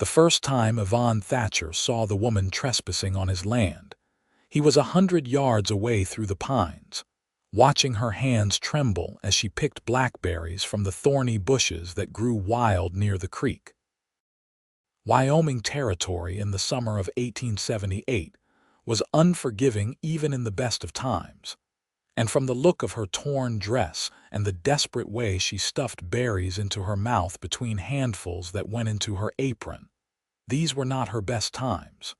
The first time Yvonne Thatcher saw the woman trespassing on his land, he was 100 yards away through the pines, watching her hands tremble as she picked blackberries from the thorny bushes that grew wild near the creek. Wyoming Territory in the summer of 1878 was unforgiving even in the best of times, and from the look of her torn dress and the desperate way she stuffed berries into her mouth between handfuls that went into her apron, these were not her best times.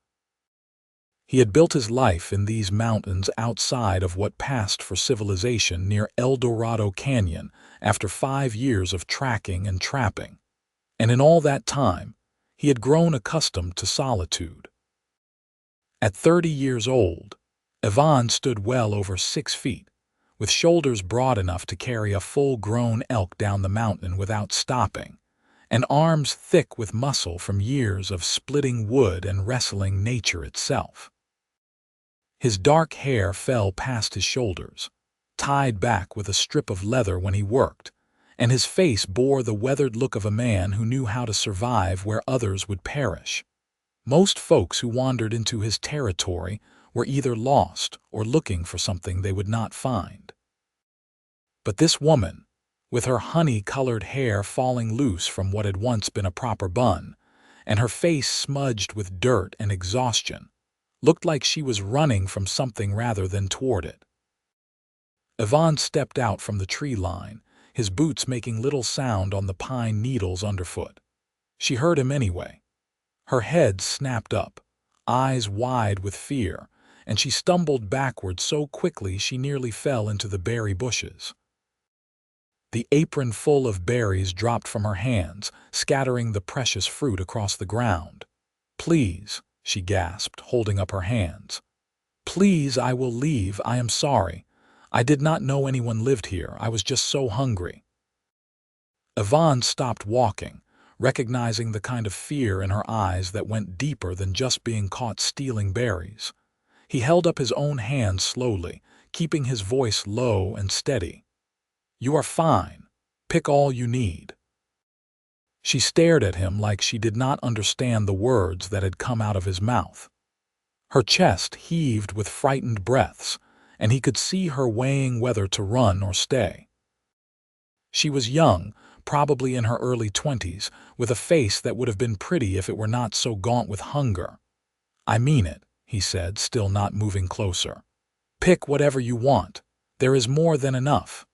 He had built his life in these mountains outside of what passed for civilization near El Dorado Canyon after 5 years of tracking and trapping, and in all that time, he had grown accustomed to solitude. At 30 years old, Yvonne stood well over 6 feet, with shoulders broad enough to carry a full-grown elk down the mountain without stopping, and arms thick with muscle from years of splitting wood and wrestling nature itself. His dark hair fell past his shoulders, tied back with a strip of leather when he worked, and his face bore the weathered look of a man who knew how to survive where others would perish. Most folks who wandered into his territory were either lost or looking for something they would not find. But this woman, with her honey-colored hair falling loose from what had once been a proper bun, and her face smudged with dirt and exhaustion, looked like she was running from something rather than toward it. Yvonne stepped out from the tree line, his boots making little sound on the pine needles underfoot. She heard him anyway. Her head snapped up, eyes wide with fear, and she stumbled backward so quickly she nearly fell into the berry bushes. The apron full of berries dropped from her hands, scattering the precious fruit across the ground. "Please," she gasped, holding up her hands. "Please, I will leave. I am sorry. I did not know anyone lived here. I was just so hungry." Yvonne stopped walking, recognizing the kind of fear in her eyes that went deeper than just being caught stealing berries. He held up his own hand slowly, keeping his voice low and steady. "You are fine. Pick all you need." She stared at him like she did not understand the words that had come out of his mouth. Her chest heaved with frightened breaths, and he could see her weighing whether to run or stay. She was young, probably in her early 20s, with a face that would have been pretty if it were not so gaunt with hunger. "I mean it," he said, still not moving closer. "Pick whatever you want. There is more than enough."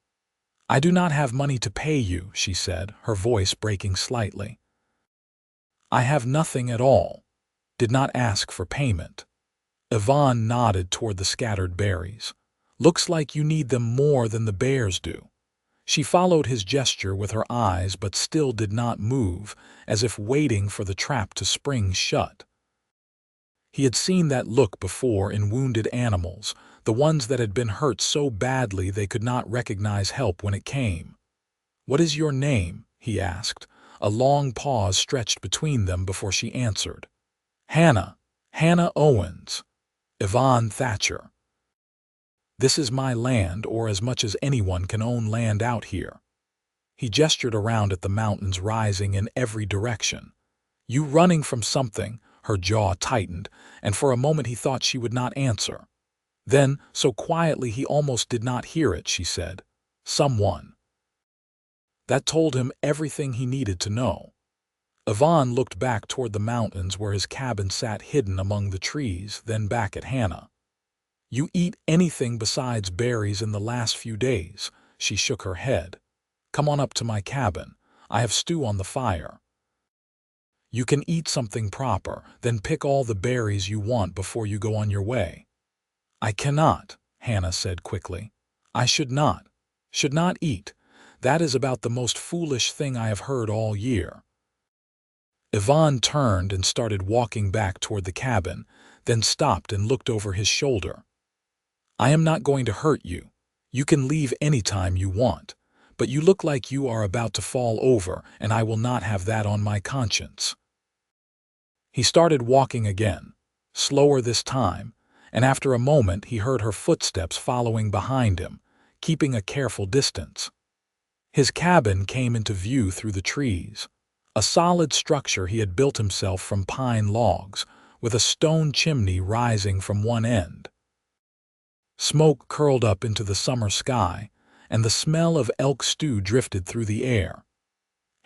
"I do not have money to pay you," she said, her voice breaking slightly. "I have nothing at all. Did not ask for payment." Yvonne nodded toward the scattered berries. "Looks like you need them more than the bears do." She followed his gesture with her eyes but still did not move, as if waiting for the trap to spring shut. He had seen that look before in wounded animals, the ones that had been hurt so badly they could not recognize help when it came. "What is your name?" he asked. A long pause stretched between them before she answered. "Hannah. Hannah Owens. Yvonne Thatcher. This is my land, or as much as anyone can own land out here." He gestured around at the mountains rising in every direction. "You running from something?" Her jaw tightened, and for a moment he thought she would not answer. Then, so quietly he almost did not hear it, she said, "Someone." That told him everything he needed to know. Yvonne looked back toward the mountains where his cabin sat hidden among the trees, then back at Hannah. "You eat anything besides berries in the last few days?" She shook her head. "Come on up to my cabin. I have stew on the fire. You can eat something proper, then pick all the berries you want before you go on your way." "I cannot," Hannah said quickly. "I should not eat. That is about the most foolish thing I have heard all year." Yvonne turned and started walking back toward the cabin, then stopped and looked over his shoulder. "I am not going to hurt you. You can leave any time you want, but you look like you are about to fall over, and I will not have that on my conscience." He started walking again, slower this time, and after a moment he heard her footsteps following behind him, keeping a careful distance. His cabin came into view through the trees, a solid structure he had built himself from pine logs, with a stone chimney rising from one end. Smoke curled up into the summer sky, and the smell of elk stew drifted through the air.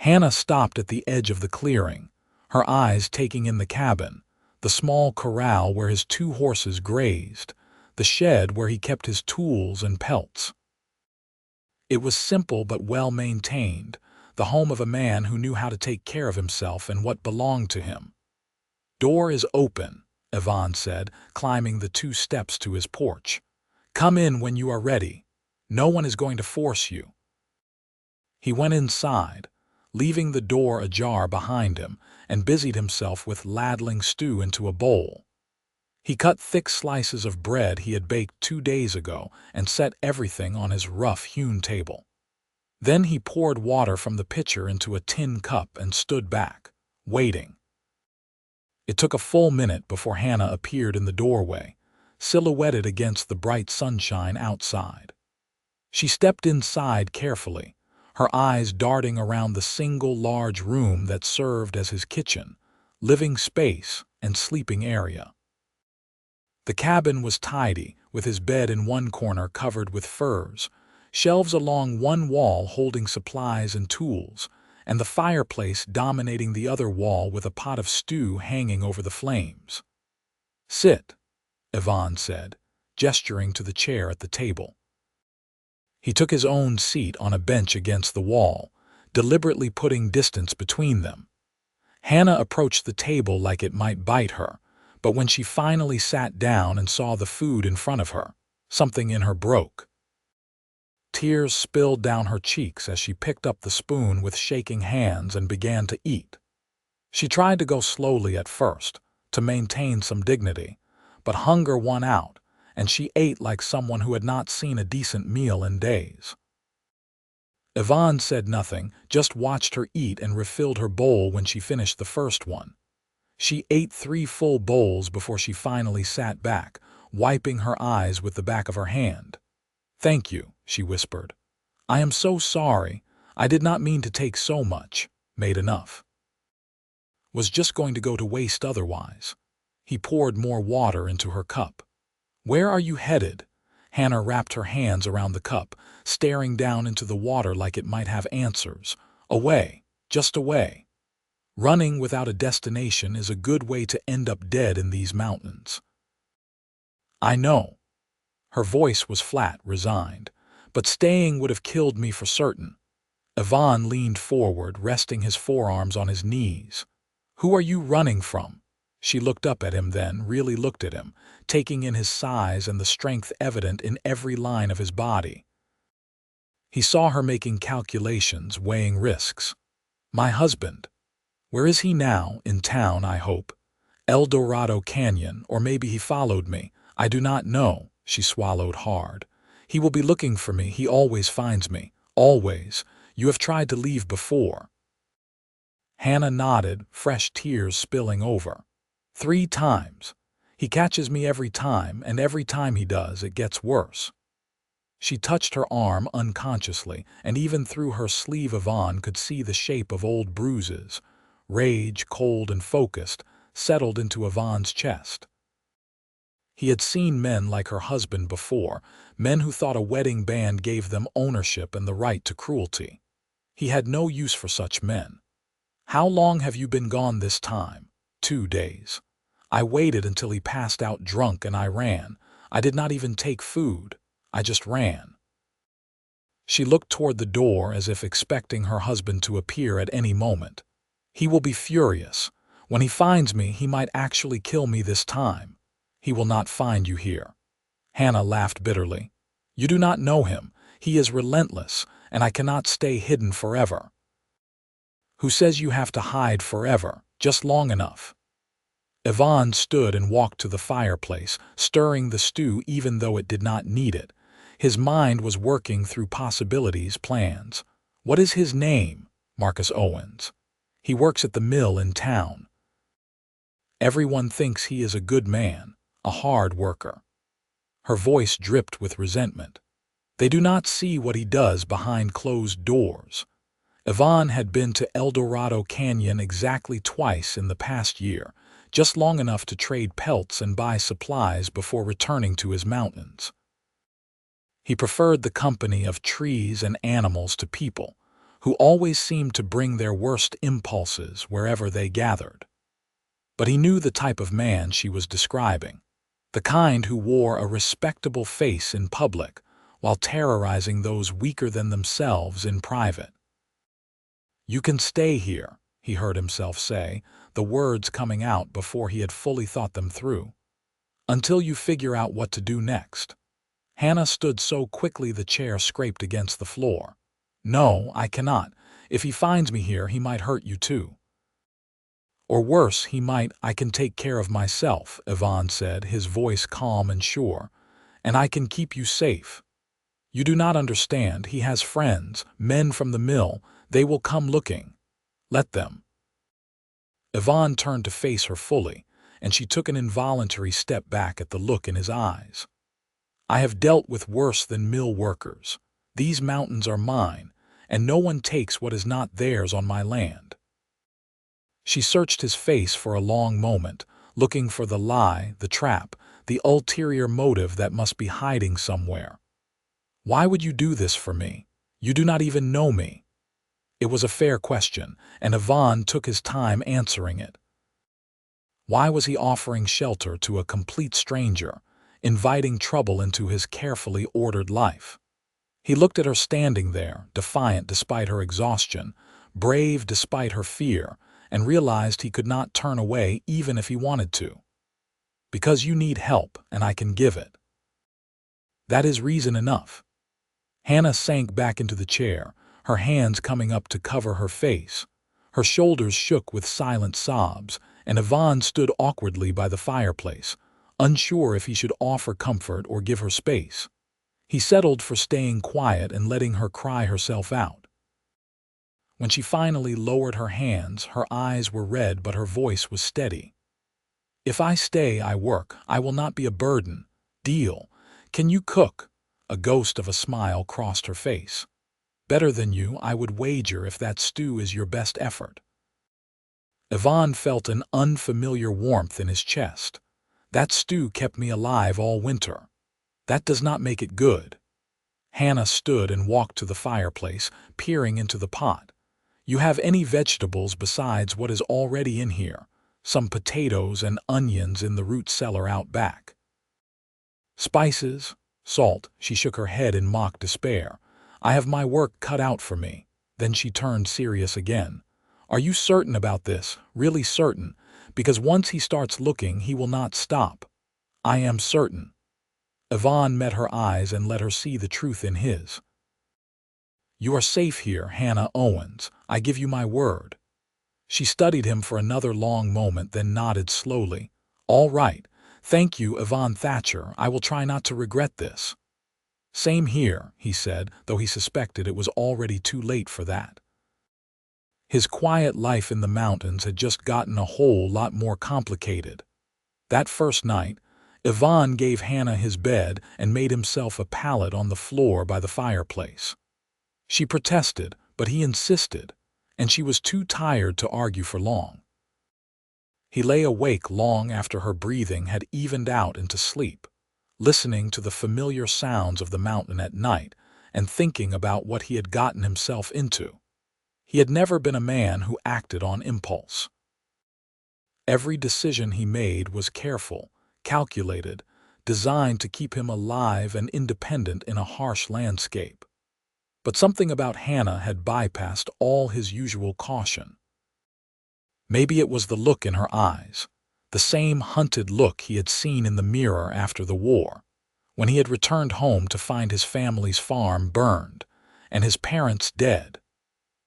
Hannah stopped at the edge of the clearing, her eyes taking in the cabin, the small corral where his 2 horses grazed, the shed where he kept his tools and pelts. It was simple but well-maintained, the home of a man who knew how to take care of himself and what belonged to him. "Door is open," Yvonne said, climbing the 2 steps to his porch. "Come in when you are ready. No one is going to force you." He went inside, leaving the door ajar behind him, and busied himself with ladling stew into a bowl. He cut thick slices of bread he had baked 2 days ago and set everything on his rough-hewn table. Then he poured water from the pitcher into a tin cup and stood back, waiting. It took a full minute before Hannah appeared in the doorway, silhouetted against the bright sunshine outside. She stepped inside carefully, her eyes darting around the single large room that served as his kitchen, living space, and sleeping area. The cabin was tidy, with his bed in one corner covered with furs, shelves along one wall holding supplies and tools, and the fireplace dominating the other wall with a pot of stew hanging over the flames. "Sit," Yvonne said, gesturing to the chair at the table. He took his own seat on a bench against the wall, deliberately putting distance between them. Hannah approached the table like it might bite her, but when she finally sat down and saw the food in front of her, something in her broke. Tears spilled down her cheeks as she picked up the spoon with shaking hands and began to eat. She tried to go slowly at first, to maintain some dignity, but hunger won out, and she ate like someone who had not seen a decent meal in days. Yvonne said nothing, just watched her eat and refilled her bowl when she finished the first one. She ate 3 full bowls before she finally sat back, wiping her eyes with the back of her hand. "Thank you," she whispered. "I am so sorry. I did not mean to take so much. Made enough. Was just going to go to waste otherwise." He poured more water into her cup. "Where are you headed?" Hannah wrapped her hands around the cup, staring down into the water like it might have answers. "Away, just away. Running without a destination is a good way to end up dead in these mountains." "I know." Her voice was flat, resigned. "But staying would have killed me for certain." Yvonne leaned forward, resting his forearms on his knees. "Who are you running from?" She looked up at him then, really looked at him, taking in his size and the strength evident in every line of his body. He saw her making calculations, weighing risks. "My husband. Where is he now? In town, I hope. El Dorado Canyon, or maybe he followed me. I do not know." She swallowed hard. "He will be looking for me. He always finds me. Always. You have tried to leave before." Hannah nodded, fresh tears spilling over. "3 times. He catches me every time, and every time he does, it gets worse." She touched her arm unconsciously, and even through her sleeve Yvonne could see the shape of old bruises. Rage, cold and focused, settled into Yvonne's chest. He had seen men like her husband before, men who thought a wedding band gave them ownership and the right to cruelty. He had no use for such men. "How long have you been gone this time?" 2 days. "I waited until he passed out drunk and I ran. I did not even take food. I just ran." She looked toward the door as if expecting her husband to appear at any moment. "He will be furious. When he finds me, he might actually kill me this time. He will not find you here." Hannah laughed bitterly. "You do not know him. He is relentless, and I cannot stay hidden forever." "Who says you have to hide forever? Just long enough." Yvonne stood and walked to the fireplace, stirring the stew even though it did not need it. His mind was working through possibilities, plans. "What is his name?" "Marcus Owens. He works at the mill in town. Everyone thinks he is a good man, a hard worker." Her voice dripped with resentment. "They do not see what he does behind closed doors." Yvonne had been to El Dorado Canyon exactly twice in the past year, just long enough to trade pelts and buy supplies before returning to his mountains. He preferred the company of trees and animals to people, who always seemed to bring their worst impulses wherever they gathered. But he knew the type of man she was describing, the kind who wore a respectable face in public while terrorizing those weaker than themselves in private. "You can stay here," he heard himself say, the words coming out before he had fully thought them through, "until you figure out what to do next." Hannah stood so quickly the chair scraped against the floor. "No, I cannot. If he finds me here, he might hurt you too. Or worse, I can take care of myself," Yvonne said, his voice calm and sure, "and I can keep you safe. You do not understand. He has friends, men from the mill. They will come looking. Let them." Yvonne turned to face her fully, and she took an involuntary step back at the look in his eyes. "I have dealt with worse than mill workers. These mountains are mine, and no one takes what is not theirs on my land." She searched his face for a long moment, looking for the lie, the trap, the ulterior motive that must be hiding somewhere. "Why would you do this for me? You do not even know me." It was a fair question, and Yvonne took his time answering it. Why was he offering shelter to a complete stranger, inviting trouble into his carefully ordered life? He looked at her standing there, defiant despite her exhaustion, brave despite her fear, and realized he could not turn away even if he wanted to. "Because you need help, and I can give it. That is reason enough." Hannah sank back into the chair, her hands coming up to cover her face. Her shoulders shook with silent sobs, and Yvonne stood awkwardly by the fireplace, unsure if he should offer comfort or give her space. He settled for staying quiet and letting her cry herself out. When she finally lowered her hands, her eyes were red but her voice was steady. "If I stay, I work. I will not be a burden. Deal? Can you cook?" A ghost of a smile crossed her face. "Better than you, I would wager, if that stew is your best effort." Yvonne felt an unfamiliar warmth in his chest. "That stew kept me alive all winter. That does not make it good." Hannah stood and walked to the fireplace, peering into the pot. "You have any vegetables besides what is already in here? Some potatoes and onions in the root cellar out back. Spices? Salt?" She shook her head in mock despair. "I have my work cut out for me." Then she turned serious again. "Are you certain about this? Really certain? Because once he starts looking, he will not stop." "I am certain." Yvonne met her eyes and let her see the truth in his. "You are safe here, Hannah Owens. I give you my word." She studied him for another long moment, then nodded slowly. "All right. Thank you, Yvonne Thatcher. I will try not to regret this." "Same here," he said, though he suspected it was already too late for that. His quiet life in the mountains had just gotten a whole lot more complicated. That first night, Yvonne gave Hannah his bed and made himself a pallet on the floor by the fireplace. She protested, but he insisted, and she was too tired to argue for long. He lay awake long after her breathing had evened out into sleep, listening to the familiar sounds of the mountain at night and thinking about what he had gotten himself into. He had never been a man who acted on impulse. Every decision he made was careful, calculated, designed to keep him alive and independent in a harsh landscape. But something about Hannah had bypassed all his usual caution. Maybe it was the look in her eyes, the same hunted look he had seen in the mirror after the war, when he had returned home to find his family's farm burned and his parents dead,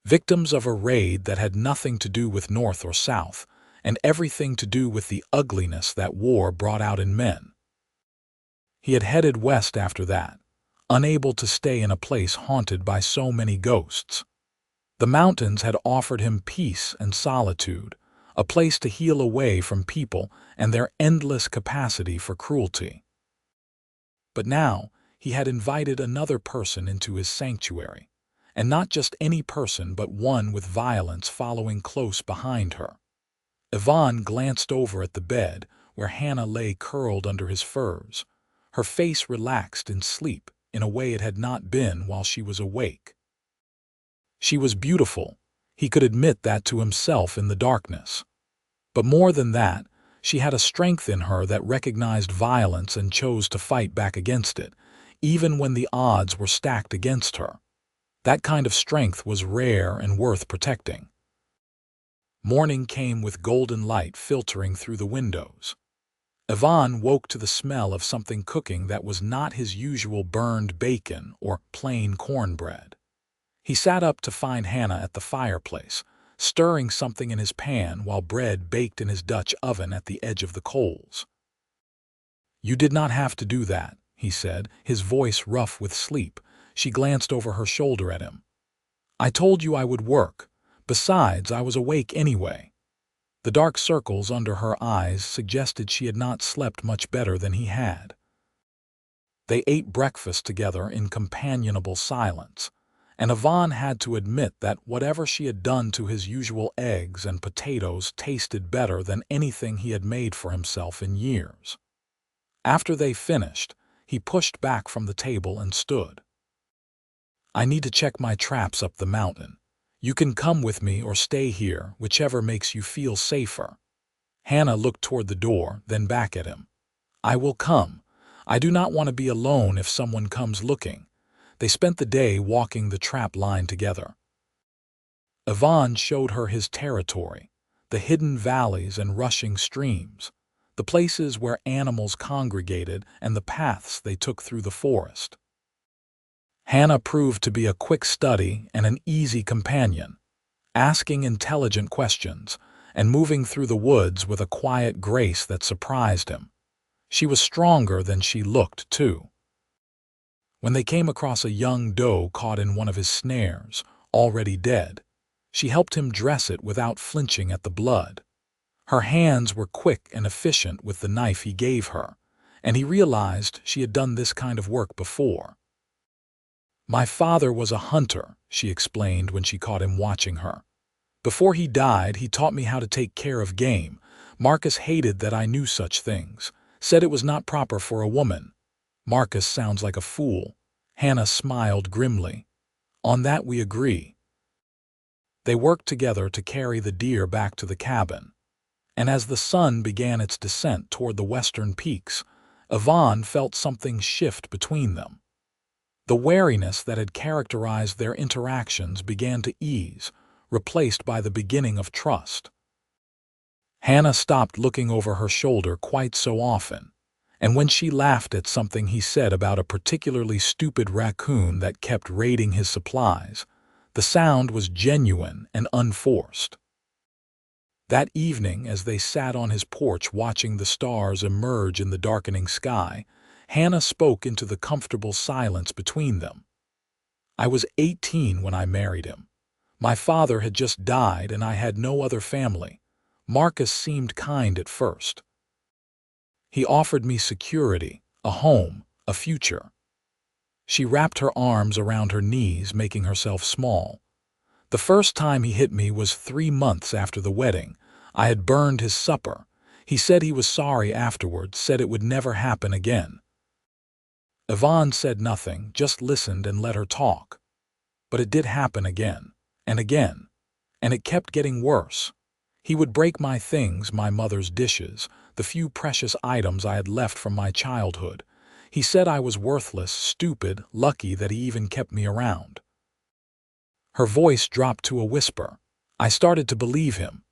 victims of a raid that had nothing to do with North or South and everything to do with the ugliness that war brought out in men. He had headed west after that, unable to stay in a place haunted by so many ghosts. The mountains had offered him peace and solitude, a place to heal away from people and their endless capacity for cruelty. But now he had invited another person into his sanctuary, and not just any person but one with violence following close behind her. Yvonne glanced over at the bed, where Hannah lay curled under his furs. Her face relaxed in sleep in a way it had not been while she was awake. She was beautiful. He could admit that to himself in the darkness. But more than that, she had a strength in her that recognized violence and chose to fight back against it, even when the odds were stacked against her. That kind of strength was rare and worth protecting. Morning came with golden light filtering through the windows. Yvonne woke to the smell of something cooking that was not his usual burned bacon or plain cornbread. He sat up to find Hannah at the fireplace, stirring something in his pan while bread baked in his Dutch oven at the edge of the coals. "You did not have to do that," he said, his voice rough with sleep. She glanced over her shoulder at him. "I told you I would work. Besides, I was awake anyway." The dark circles under her eyes suggested she had not slept much better than he had. They ate breakfast together in companionable silence, and Yvonne had to admit that whatever she had done to his usual eggs and potatoes tasted better than anything he had made for himself in years. After they finished, he pushed back from the table and stood. "I need to check my traps up the mountain. You can come with me or stay here, whichever makes you feel safer." Hannah looked toward the door, then back at him. "I will come. I do not want to be alone if someone comes looking." They spent the day walking the trap line together. Yvonne showed her his territory, the hidden valleys and rushing streams, the places where animals congregated and the paths they took through the forest. Hannah proved to be a quick study and an easy companion, asking intelligent questions and moving through the woods with a quiet grace that surprised him. She was stronger than she looked, too. When they came across a young doe caught in one of his snares, already dead, she helped him dress it without flinching at the blood. Her hands were quick and efficient with the knife he gave her, and he realized she had done this kind of work before. "My father was a hunter," she explained when she caught him watching her. "Before he died, he taught me how to take care of game. Marcus hated that I knew such things, said it was not proper for a woman." "Marcus sounds like a fool." Hannah smiled grimly. "On that we agree." They worked together to carry the deer back to the cabin, and as the sun began its descent toward the western peaks, Yvonne felt something shift between them. The wariness that had characterized their interactions began to ease, replaced by the beginning of trust. Hannah stopped looking over her shoulder quite so often, and when she laughed at something he said about a particularly stupid raccoon that kept raiding his supplies, the sound was genuine and unforced. That evening, as they sat on his porch watching the stars emerge in the darkening sky, Hannah spoke into the comfortable silence between them. "I was 18 when I married him. My father had just died and I had no other family. Marcus seemed kind at first. He offered me security, a home, a future." She wrapped her arms around her knees, making herself small. "The first time he hit me was 3 months after the wedding. I had burned his supper. He said he was sorry afterwards, said it would never happen again." Yvonne said nothing, just listened and let her talk. "But it did happen again, and again, and it kept getting worse. He would break my things, my mother's dishes, the few precious items I had left from my childhood. He said I was worthless, stupid, lucky that he even kept me around." Her voice dropped to a whisper. I started to believe him.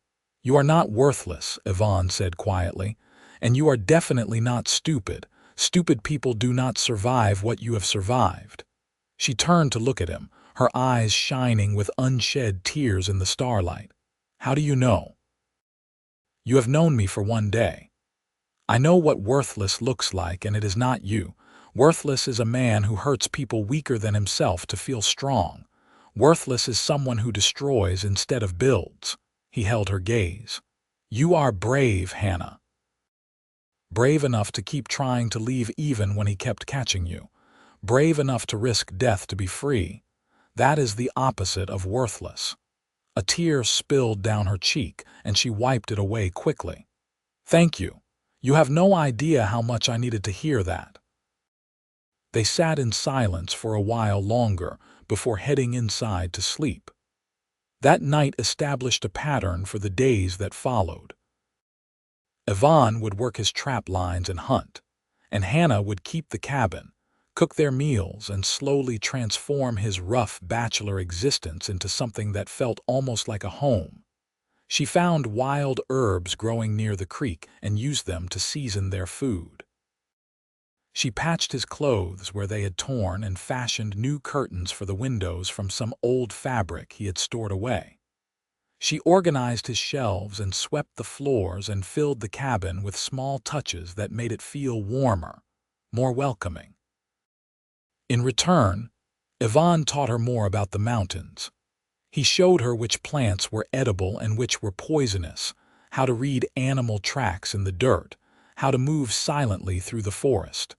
"You are not worthless," Yvonne said quietly, "and you are definitely not stupid. Stupid people do not survive what you have survived." She turned to look at him, her eyes shining with unshed tears in the starlight. "How do you know?" "You have known me for one day. I know what worthless looks like, and it is not you. Worthless is a man who hurts people weaker than himself to feel strong. Worthless is someone who destroys instead of builds." He held her gaze. "You are brave, Hannah. Brave enough to keep trying to leave even when he kept catching you. Brave enough to risk death to be free. That is the opposite of worthless. A tear spilled down her cheek, and she wiped it away quickly. Thank you. You have no idea how much I needed to hear that. They sat in silence for a while longer before heading inside to sleep. That night established a pattern for the days that followed. Yvonne would work his trap lines and hunt, and Hannah would keep the cabin, cook their meals, and slowly transform his rough bachelor existence into something that felt almost like a home. She found wild herbs growing near the creek and used them to season their food. She patched his clothes where they had torn and fashioned new curtains for the windows from some old fabric he had stored away. She organized his shelves and swept the floors and filled the cabin with small touches that made it feel warmer, more welcoming. In return, Yvonne taught her more about the mountains. He showed her which plants were edible and which were poisonous, how to read animal tracks in the dirt, how to move silently through the forest.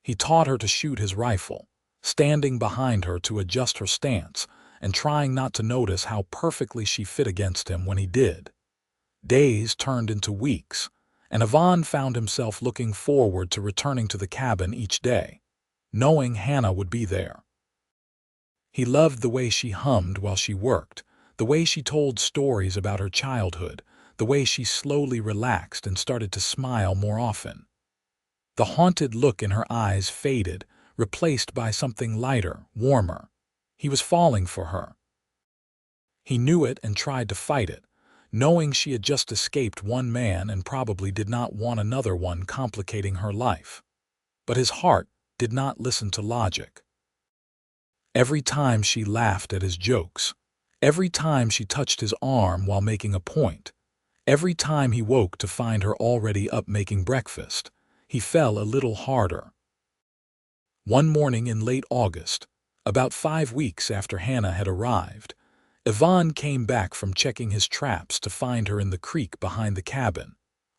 He taught her to shoot his rifle, standing behind her to adjust her stance and trying not to notice how perfectly she fit against him when he did. Days turned into weeks, and Yvonne found himself looking forward to returning to the cabin each day, knowing Hannah would be there. He loved the way she hummed while she worked, the way she told stories about her childhood, the way she slowly relaxed and started to smile more often. The haunted look in her eyes faded, replaced by something lighter, warmer. He was falling for her. He knew it and tried to fight it, knowing she had just escaped one man and probably did not want another one complicating her life. But his heart did not listen to logic. Every time she laughed at his jokes, every time she touched his arm while making a point, every time he woke to find her already up making breakfast, he fell a little harder. One morning in late August, about 5 weeks after Hannah had arrived, Yvonne came back from checking his traps to find her in the creek behind the cabin,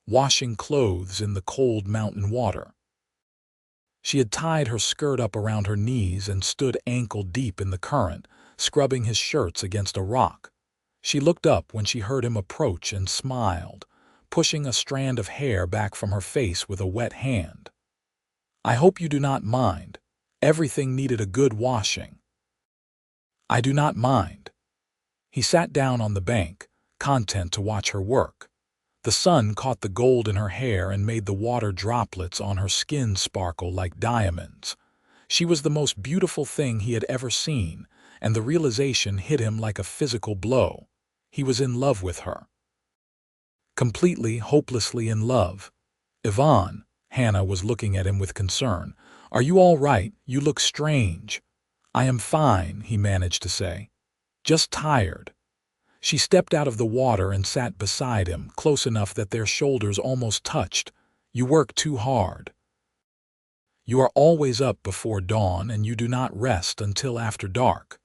washing clothes in the cold mountain water. She had tied her skirt up around her knees and stood ankle-deep in the current, scrubbing his shirts against a rock. She looked up when she heard him approach and smiled, pushing a strand of hair back from her face with a wet hand. "I hope you do not mind. Everything needed a good washing." "I do not mind." He sat down on the bank, content to watch her work. The sun caught the gold in her hair and made the water droplets on her skin sparkle like diamonds. She was the most beautiful thing he had ever seen, and the realization hit him like a physical blow. He was in love with her. Completely, hopelessly in love. "Yvonne," Hannah was looking at him with concern. "Are you all right? You look strange." "I am fine," he managed to say. "Just tired." She stepped out of the water and sat beside him, close enough that their shoulders almost touched. "You work too hard. You are always up before dawn and you do not rest until after dark.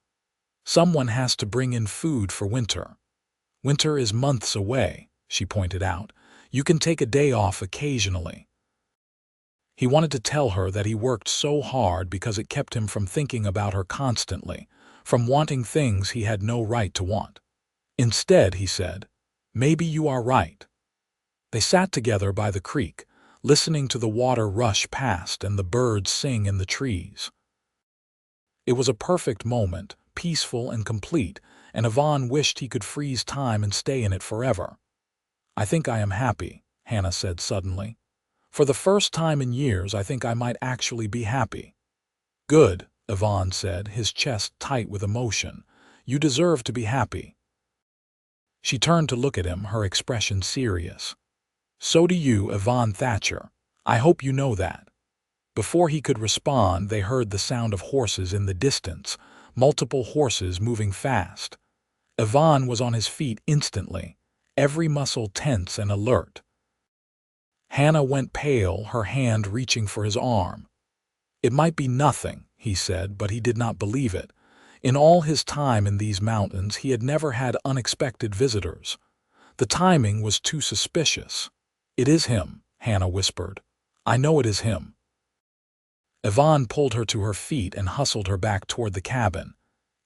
Someone has to bring in food for winter. Winter is months away," she pointed out. "You can take a day off occasionally." He wanted to tell her that he worked so hard because it kept him from thinking about her constantly, from wanting things he had no right to want. Instead, he said, "Maybe you are right." They sat together by the creek, listening to the water rush past and the birds sing in the trees. It was a perfect moment, peaceful and complete, and Yvonne wished he could freeze time and stay in it forever. "I think I am happy," Hannah said suddenly. "For the first time in years, I think I might actually be happy." "Good," Yvonne said, his chest tight with emotion. "You deserve to be happy." She turned to look at him, her expression serious. "So do you, Yvonne Thatcher. I hope you know that." Before he could respond, they heard the sound of horses in the distance, multiple horses moving fast. Yvonne was on his feet instantly, every muscle tense and alert. Hannah went pale, her hand reaching for his arm. "It might be nothing," he said, but he did not believe it. In all his time in these mountains, he had never had unexpected visitors. The timing was too suspicious. "It is him," Hannah whispered. "I know it is him." Yvonne pulled her to her feet and hustled her back toward the cabin.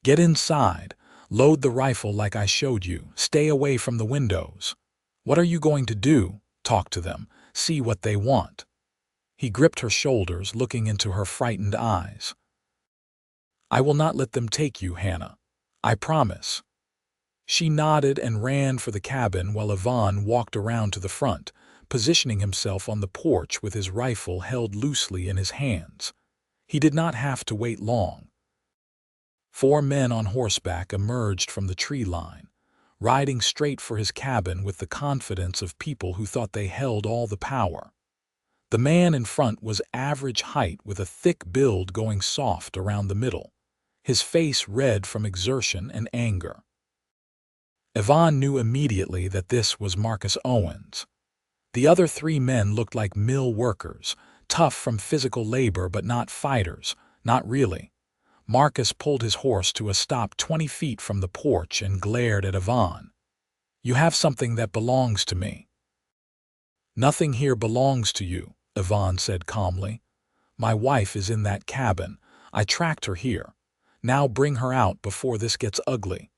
Get inside. Load the rifle like I showed you. Stay away from the windows. What are you going to do? Talk to them. See what they want. He gripped her shoulders, looking into her frightened eyes. I will not let them take you, Hannah. I promise. She nodded and ran for the cabin while Yvonne walked around to the front, positioning himself on the porch with his rifle held loosely in his hands. He did not have to wait long. 4 men on horseback emerged from the tree line, riding straight for his cabin with the confidence of people who thought they held all the power. The man in front was average height with a thick build going soft around the middle, his face red from exertion and anger. Yvonne knew immediately that this was Marcus Owens. The other 3 men looked like mill workers, tough from physical labor but not fighters, not really. Marcus pulled his horse to a stop 20 feet from the porch and glared at Yvonne. You have something that belongs to me. Nothing here belongs to you, Yvonne said calmly. My wife is in that cabin. I tracked her here. Now bring her out before this gets ugly.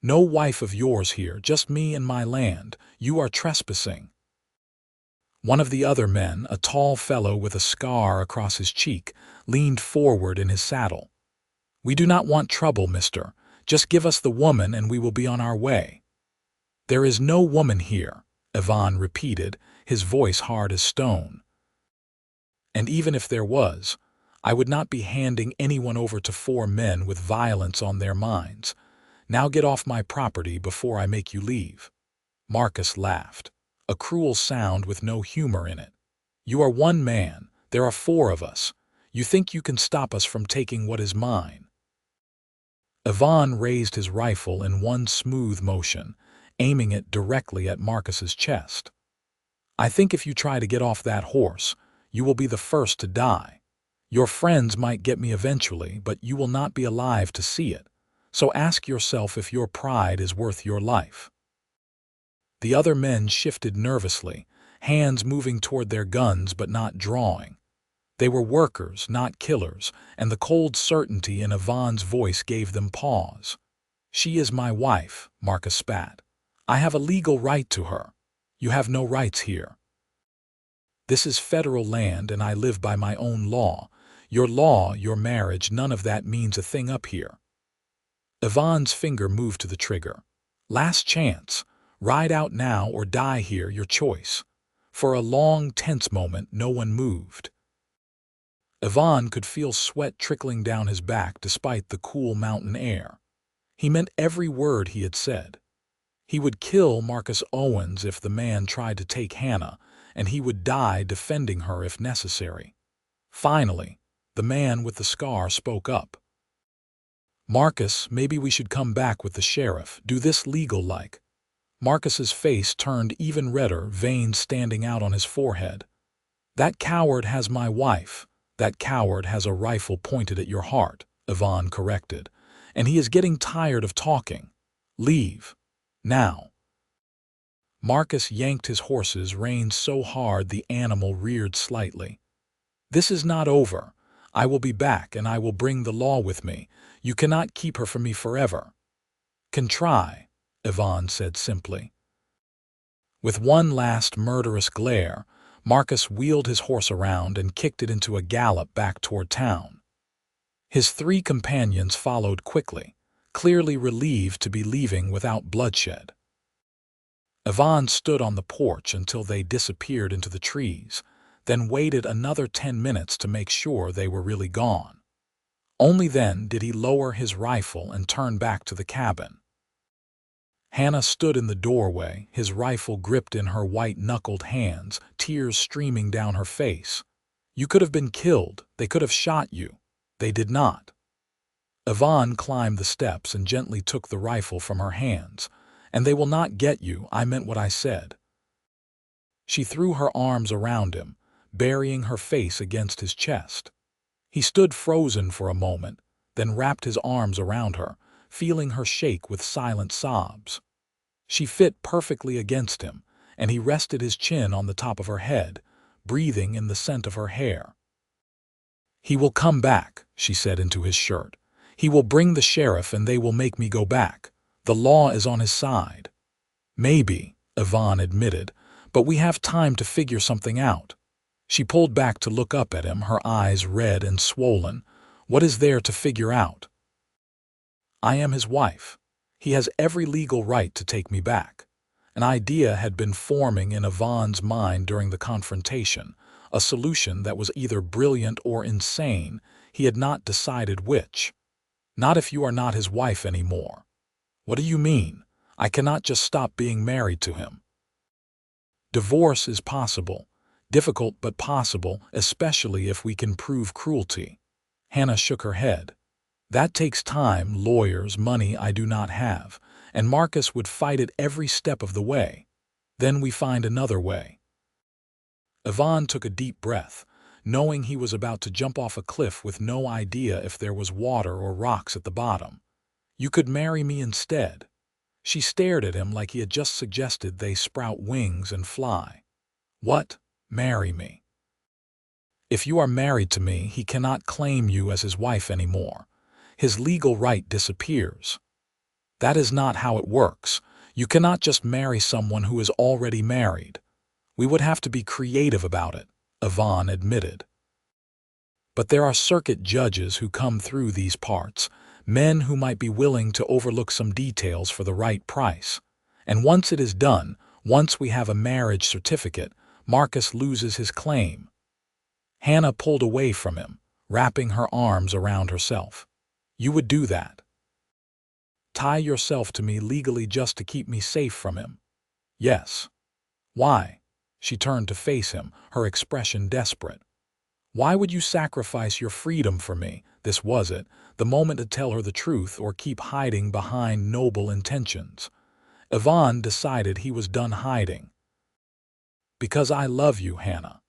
No wife of yours here, just me and my land. You are trespassing. One of the other men, a tall fellow with a scar across his cheek, leaned forward in his saddle. We do not want trouble, mister. Just give us the woman and we will be on our way. There is no woman here, Yvonne repeated, his voice hard as stone. And even if there was, I would not be handing anyone over to 4 men with violence on their minds. Now get off my property before I make you leave. Marcus laughed, a cruel sound with no humor in it. You are 1 man. There are 4 of us. You think you can stop us from taking what is mine? Yvonne raised his rifle in one smooth motion, aiming it directly at Marcus's chest. I think if you try to get off that horse, you will be the first to die. Your friends might get me eventually, but you will not be alive to see it. So ask yourself if your pride is worth your life. The other men shifted nervously, hands moving toward their guns but not drawing. They were workers, not killers, and the cold certainty in Yvonne's voice gave them pause. She is my wife, Marcus spat. I have a legal right to her. You have no rights here. This is federal land and I live by my own law. Your law, your marriage, none of that means a thing up here. Yvonne's finger moved to the trigger. Last chance. Ride out now or die here, your choice. For a long, tense moment, no one moved. Yvonne could feel sweat trickling down his back despite the cool mountain air. He meant every word he had said. He would kill Marcus Owens if the man tried to take Hannah, and he would die defending her if necessary. Finally, the man with the scar spoke up. Marcus, maybe we should come back with the sheriff, do this legal-like. Marcus's face turned even redder, veins standing out on his forehead. That coward has my wife. That coward has a rifle pointed at your heart, Yvonne corrected, and he is getting tired of talking. Leave. Now. Marcus yanked his horse's reins so hard the animal reared slightly. This is not over. I will be back and I will bring the law with me. You cannot keep her from me forever. Can try, Yvonne said simply. With one last murderous glare, Marcus wheeled his horse around and kicked it into a gallop back toward town. His 3 companions followed quickly, clearly relieved to be leaving without bloodshed. Yvonne stood on the porch until they disappeared into the trees, then waited another 10 minutes to make sure they were really gone. Only then did he lower his rifle and turn back to the cabin. Hannah stood in the doorway, his rifle gripped in her white-knuckled hands, tears streaming down her face. You could have been killed. They could have shot you. They did not. Yvonne climbed the steps and gently took the rifle from her hands. And they will not get you. I meant what I said. She threw her arms around him, burying her face against his chest. He stood frozen for a moment, then wrapped his arms around her, feeling her shake with silent sobs. She fit perfectly against him, and he rested his chin on the top of her head, breathing in the scent of her hair. He will come back, she said into his shirt. He will bring the sheriff and they will make me go back. The law is on his side. Maybe, Yvonne admitted, but we have time to figure something out. She pulled back to look up at him, her eyes red and swollen. What is there to figure out? I am his wife. He has every legal right to take me back. An idea had been forming in Yvonne's mind during the confrontation, a solution that was either brilliant or insane. He had not decided which. Not if you are not his wife anymore. What do you mean? I cannot just stop being married to him. Divorce is possible. Difficult but possible, especially if we can prove cruelty. Hannah shook her head. That takes time, lawyers, money I do not have, and Marcus would fight it every step of the way. Then we find another way. Yvonne took a deep breath, knowing he was about to jump off a cliff with no idea if there was water or rocks at the bottom. You could marry me instead. She stared at him like he had just suggested they sprout wings and fly. What? Marry me? If you are married to me, he cannot claim you as his wife anymore. His legal right disappears. That is not how it works. You cannot just marry someone who is already married. We would have to be creative about it, Yvonne admitted. But there are circuit judges who come through these parts, men who might be willing to overlook some details for the right price. And once it is done, once we have a marriage certificate, Marcus loses his claim. Hannah pulled away from him, wrapping her arms around herself. You would do that? Tie yourself to me legally just to keep me safe from him? Yes. Why? She turned to face him, her expression desperate. Why would you sacrifice your freedom for me? This was it, the moment to tell her the truth or keep hiding behind noble intentions. Yvonne decided he was done hiding. Because I love you, Hannah.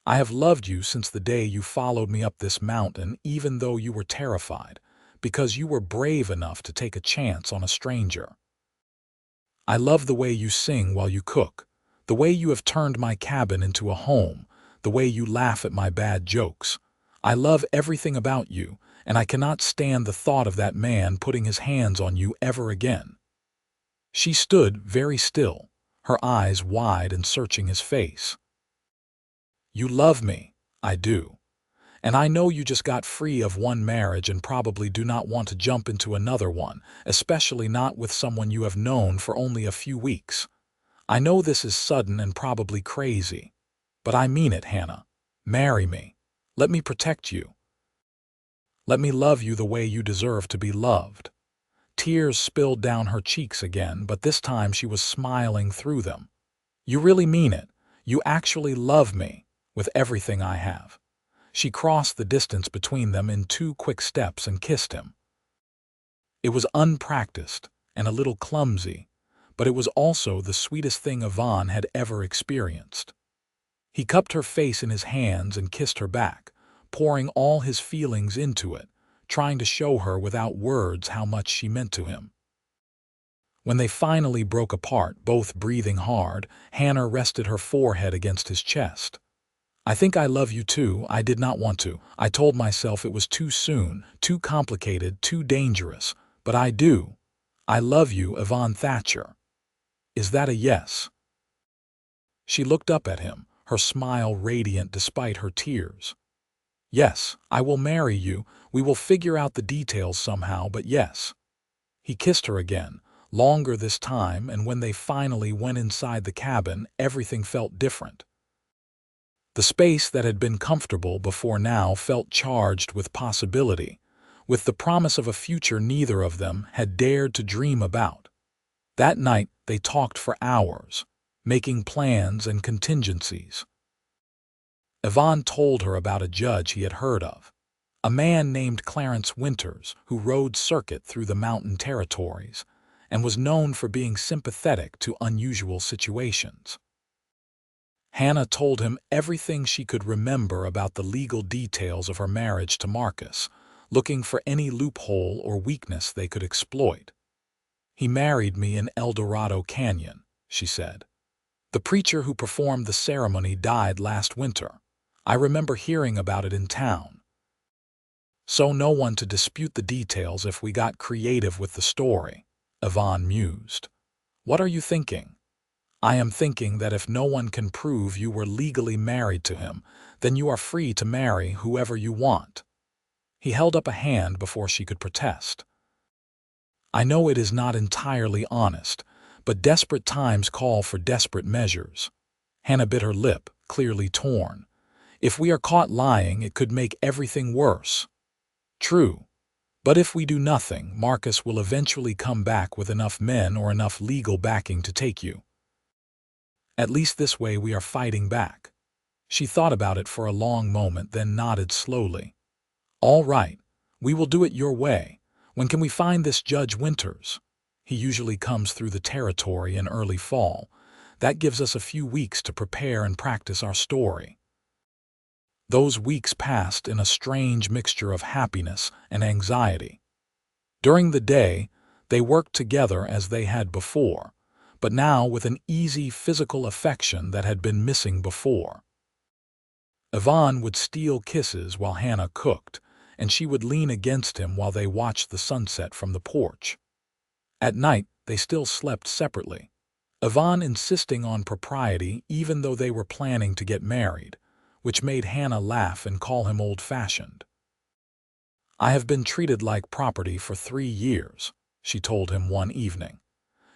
I have loved you since the day you followed me up this mountain, even though you were terrified, because you were brave enough to take a chance on a stranger. I love the way you sing while you cook, the way you have turned my cabin into a home, the way you laugh at my bad jokes. I love everything about you, and I cannot stand the thought of that man putting his hands on you ever again. She stood very still, her eyes wide and searching his face. You love me, I do. And I know you just got free of one marriage and probably do not want to jump into another one, especially not with someone you have known for only a few weeks. I know this is sudden and probably crazy, but I mean it, Hannah. Marry me. Let me protect you. Let me love you the way you deserve to be loved. Tears spilled down her cheeks again, but this time she was smiling through them. You really mean it. You actually love me, with everything I have. She crossed the distance between them in 2 quick steps and kissed him. It was unpracticed and a little clumsy, but it was also the sweetest thing Yvonne had ever experienced. He cupped her face in his hands and kissed her back, pouring all his feelings into it, trying to show her without words how much she meant to him. When they finally broke apart, both breathing hard, Hannah rested her forehead against his chest. I think I love you too. I did not want to. I told myself it was too soon, too complicated, too dangerous. But I do. I love you, Yvonne Thatcher. Is that a yes? She looked up at him, her smile radiant despite her tears. Yes, I will marry you. We will figure out the details somehow, but yes. He kissed her again, longer this time, and when they finally went inside the cabin, everything felt different. The space that had been comfortable before now felt charged with possibility, with the promise of a future neither of them had dared to dream about. That night they talked for hours, making plans and contingencies. Yvonne told her about a judge he had heard of, a man named Clarence Winters who rode circuit through the mountain territories and was known for being sympathetic to unusual situations. Hannah told him everything she could remember about the legal details of her marriage to Marcus, looking for any loophole or weakness they could exploit. He married me in El Dorado Canyon, she said. The preacher who performed the ceremony died last winter. I remember hearing about it in town. So no one to dispute the details if we got creative with the story, Yvonne mused. What are you thinking? I am thinking that if no one can prove you were legally married to him, then you are free to marry whoever you want. He held up a hand before she could protest. I know it is not entirely honest, but desperate times call for desperate measures. Hannah bit her lip, clearly torn. If we are caught lying, it could make everything worse. True. But if we do nothing, Marcus will eventually come back with enough men or enough legal backing to take you. At least this way we are fighting back. She thought about it for a long moment, then nodded slowly. All right, we will do it your way. When can we find this Judge Winters? He usually comes through the territory in early fall. That gives us a few weeks to prepare and practice our story. Those weeks passed in a strange mixture of happiness and anxiety. During the day, they worked together as they had before, but now with an easy physical affection that had been missing before. Yvonne would steal kisses while Hannah cooked, and she would lean against him while they watched the sunset from the porch. At night, they still slept separately, Yvonne insisting on propriety even though they were planning to get married, which made Hannah laugh and call him old-fashioned. I have been treated like property for 3 years, she told him one evening.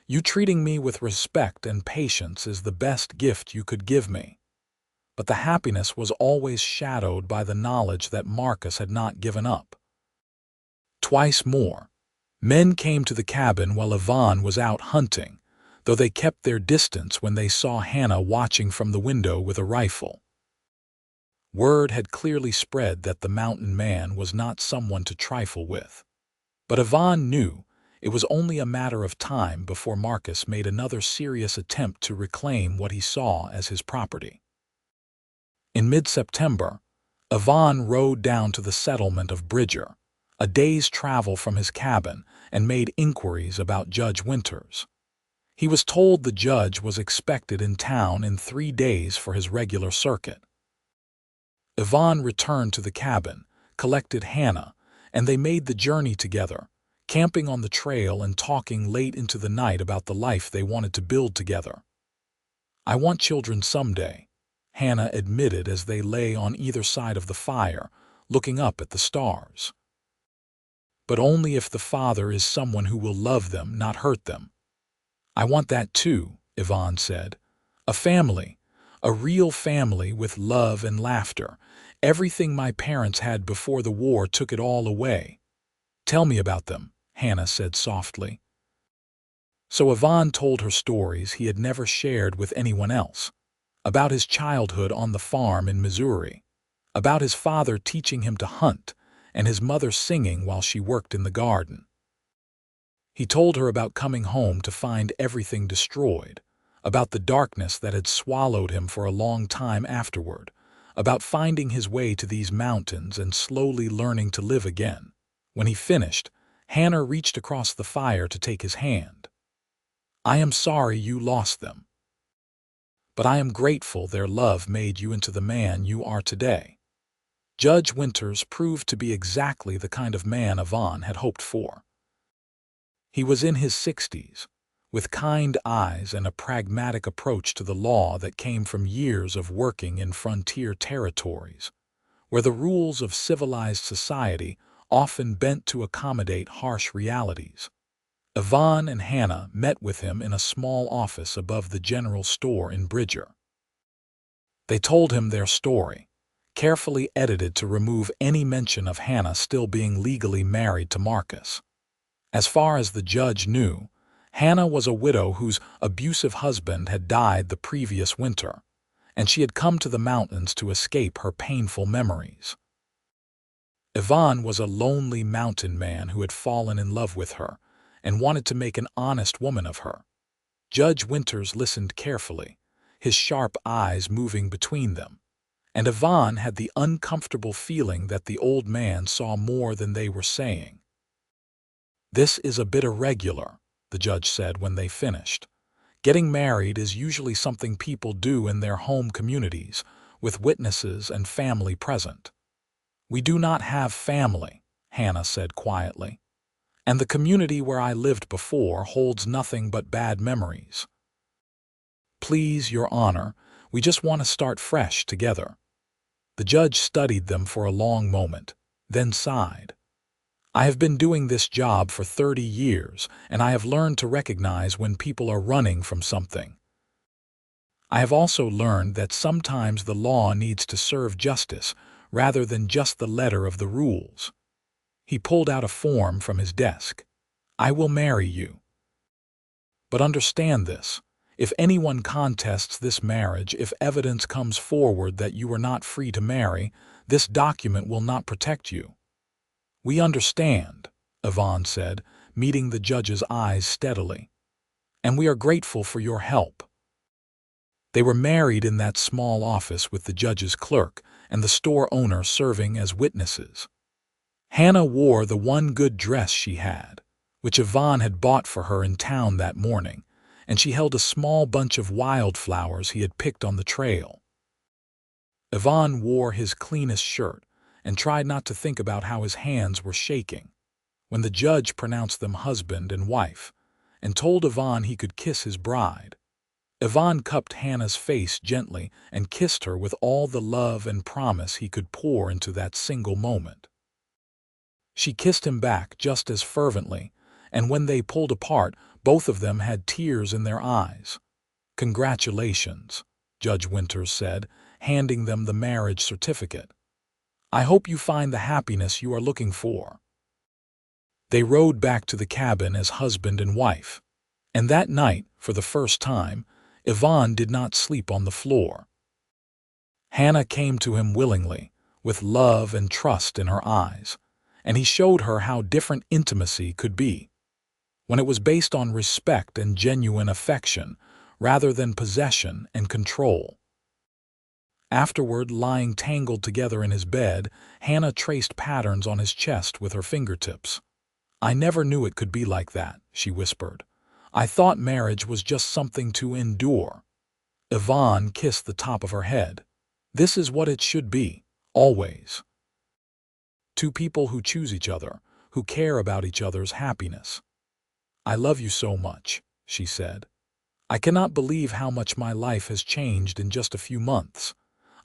You treating me with respect and patience is the best gift you could give me. But the happiness was always shadowed by the knowledge that Marcus had not given up. Twice more, men came to the cabin while Yvonne was out hunting, though they kept their distance when they saw Hannah watching from the window with a rifle. Word had clearly spread that the mountain man was not someone to trifle with. But Yvonne knew it was only a matter of time before Marcus made another serious attempt to reclaim what he saw as his property. In mid-September, Yvonne rode down to the settlement of Bridger, a day's travel from his cabin, and made inquiries about Judge Winters. He was told the judge was expected in town in 3 days for his regular circuit. Yvonne returned to the cabin, collected Hannah, and they made the journey together, camping on the trail and talking late into the night about the life they wanted to build together. I want children someday, Hannah admitted as they lay on either side of the fire, looking up at the stars. But only if the father is someone who will love them, not hurt them. I want that too, Yvonne said. A family, a real family with love and laughter. Everything my parents had before the war took it all away. Tell me about them, Hannah said softly. So Yvonne told her stories he had never shared with anyone else. About his childhood on the farm in Missouri, about his father teaching him to hunt, and his mother singing while she worked in the garden. He told her about coming home to find everything destroyed, about the darkness that had swallowed him for a long time afterward, about finding his way to these mountains and slowly learning to live again. When he finished, Hannah reached across the fire to take his hand. I am sorry you lost them. But I am grateful their love made you into the man you are today. Judge Winters proved to be exactly the kind of man Yvonne had hoped for. He was in his 60s, with kind eyes and a pragmatic approach to the law that came from years of working in frontier territories, where the rules of civilized society often bent to accommodate harsh realities. Yvonne and Hannah met with him in a small office above the general store in Bridger. They told him their story, carefully edited to remove any mention of Hannah still being legally married to Marcus. As far as the judge knew, Hannah was a widow whose abusive husband had died the previous winter, and she had come to the mountains to escape her painful memories. Yvonne was a lonely mountain man who had fallen in love with her and wanted to make an honest woman of her. Judge Winters listened carefully, his sharp eyes moving between them, and Yvonne had the uncomfortable feeling that the old man saw more than they were saying. This is a bit irregular, the judge said when they finished. Getting married is usually something people do in their home communities, with witnesses and family present. We do not have family, Hannah said quietly. "And the community where I lived before holds nothing but bad memories. Please, Your Honor, we just want to start fresh together." The judge studied them for a long moment, then sighed. "I have been doing this job for 30 years, and I have learned to recognize when people are running from something. I have also learned that sometimes the law needs to serve justice rather than just the letter of the rules." He pulled out a form from his desk. "I will marry you. But understand this. If anyone contests this marriage, if evidence comes forward that you are not free to marry, this document will not protect you." "We understand," Yvonne said, meeting the judge's eyes steadily. "And we are grateful for your help." They were married in that small office with the judge's clerk and the store owner serving as witnesses. Hannah wore the one good dress she had, which Yvonne had bought for her in town that morning, and she held a small bunch of wildflowers he had picked on the trail. Yvonne wore his cleanest shirt and tried not to think about how his hands were shaking. When the judge pronounced them husband and wife and told Yvonne he could kiss his bride, Yvonne cupped Hannah's face gently and kissed her with all the love and promise he could pour into that single moment. She kissed him back just as fervently, and when they pulled apart, both of them had tears in their eyes. "Congratulations," Judge Winters said, handing them the marriage certificate. "I hope you find the happiness you are looking for." They rode back to the cabin as husband and wife, and that night, for the first time, Yvonne did not sleep on the floor. Hannah came to him willingly, with love and trust in her eyes, and he showed her how different intimacy could be, when it was based on respect and genuine affection, rather than possession and control. Afterward, lying tangled together in his bed, Hannah traced patterns on his chest with her fingertips. "I never knew it could be like that," she whispered. "I thought marriage was just something to endure." Yvonne kissed the top of her head. "This is what it should be, always. Two people who choose each other, who care about each other's happiness." "I love you so much," she said. "I cannot believe how much my life has changed in just a few months.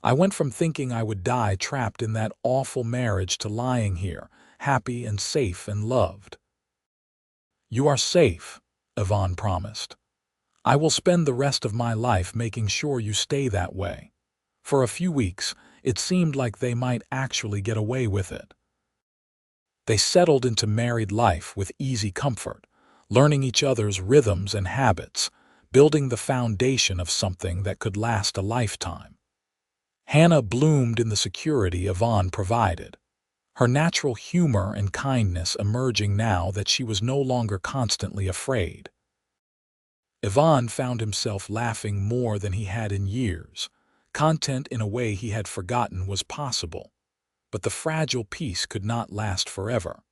I went from thinking I would die trapped in that awful marriage to lying here, happy and safe and loved." "You are safe," Yvonne promised. "I will spend the rest of my life making sure you stay that way." For a few weeks, it seemed like they might actually get away with it. They settled into married life with easy comfort, learning each other's rhythms and habits, building the foundation of something that could last a lifetime. Hannah bloomed in the security Yvonne provided, her natural humor and kindness emerging now that she was no longer constantly afraid. Yvonne found himself laughing more than he had in years. Content in a way he had forgotten was possible. But the fragile peace could not last forever.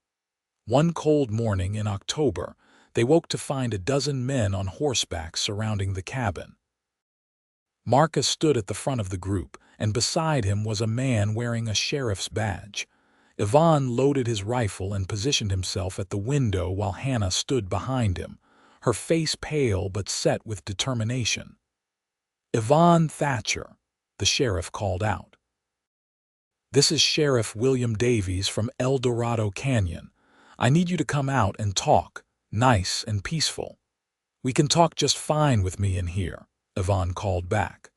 One cold morning in October, they woke to find a dozen men on horseback surrounding the cabin. Marcus stood at the front of the group, and beside him was a man wearing a sheriff's badge. Yvonne loaded his rifle and positioned himself at the window while Hannah stood behind him, her face pale but set with determination. "Yvonne Thatcher," the sheriff called out. "This is Sheriff William Davies from El Dorado Canyon. I need you to come out and talk, nice and peaceful." "We can talk just fine with me in here," Yvonne called back.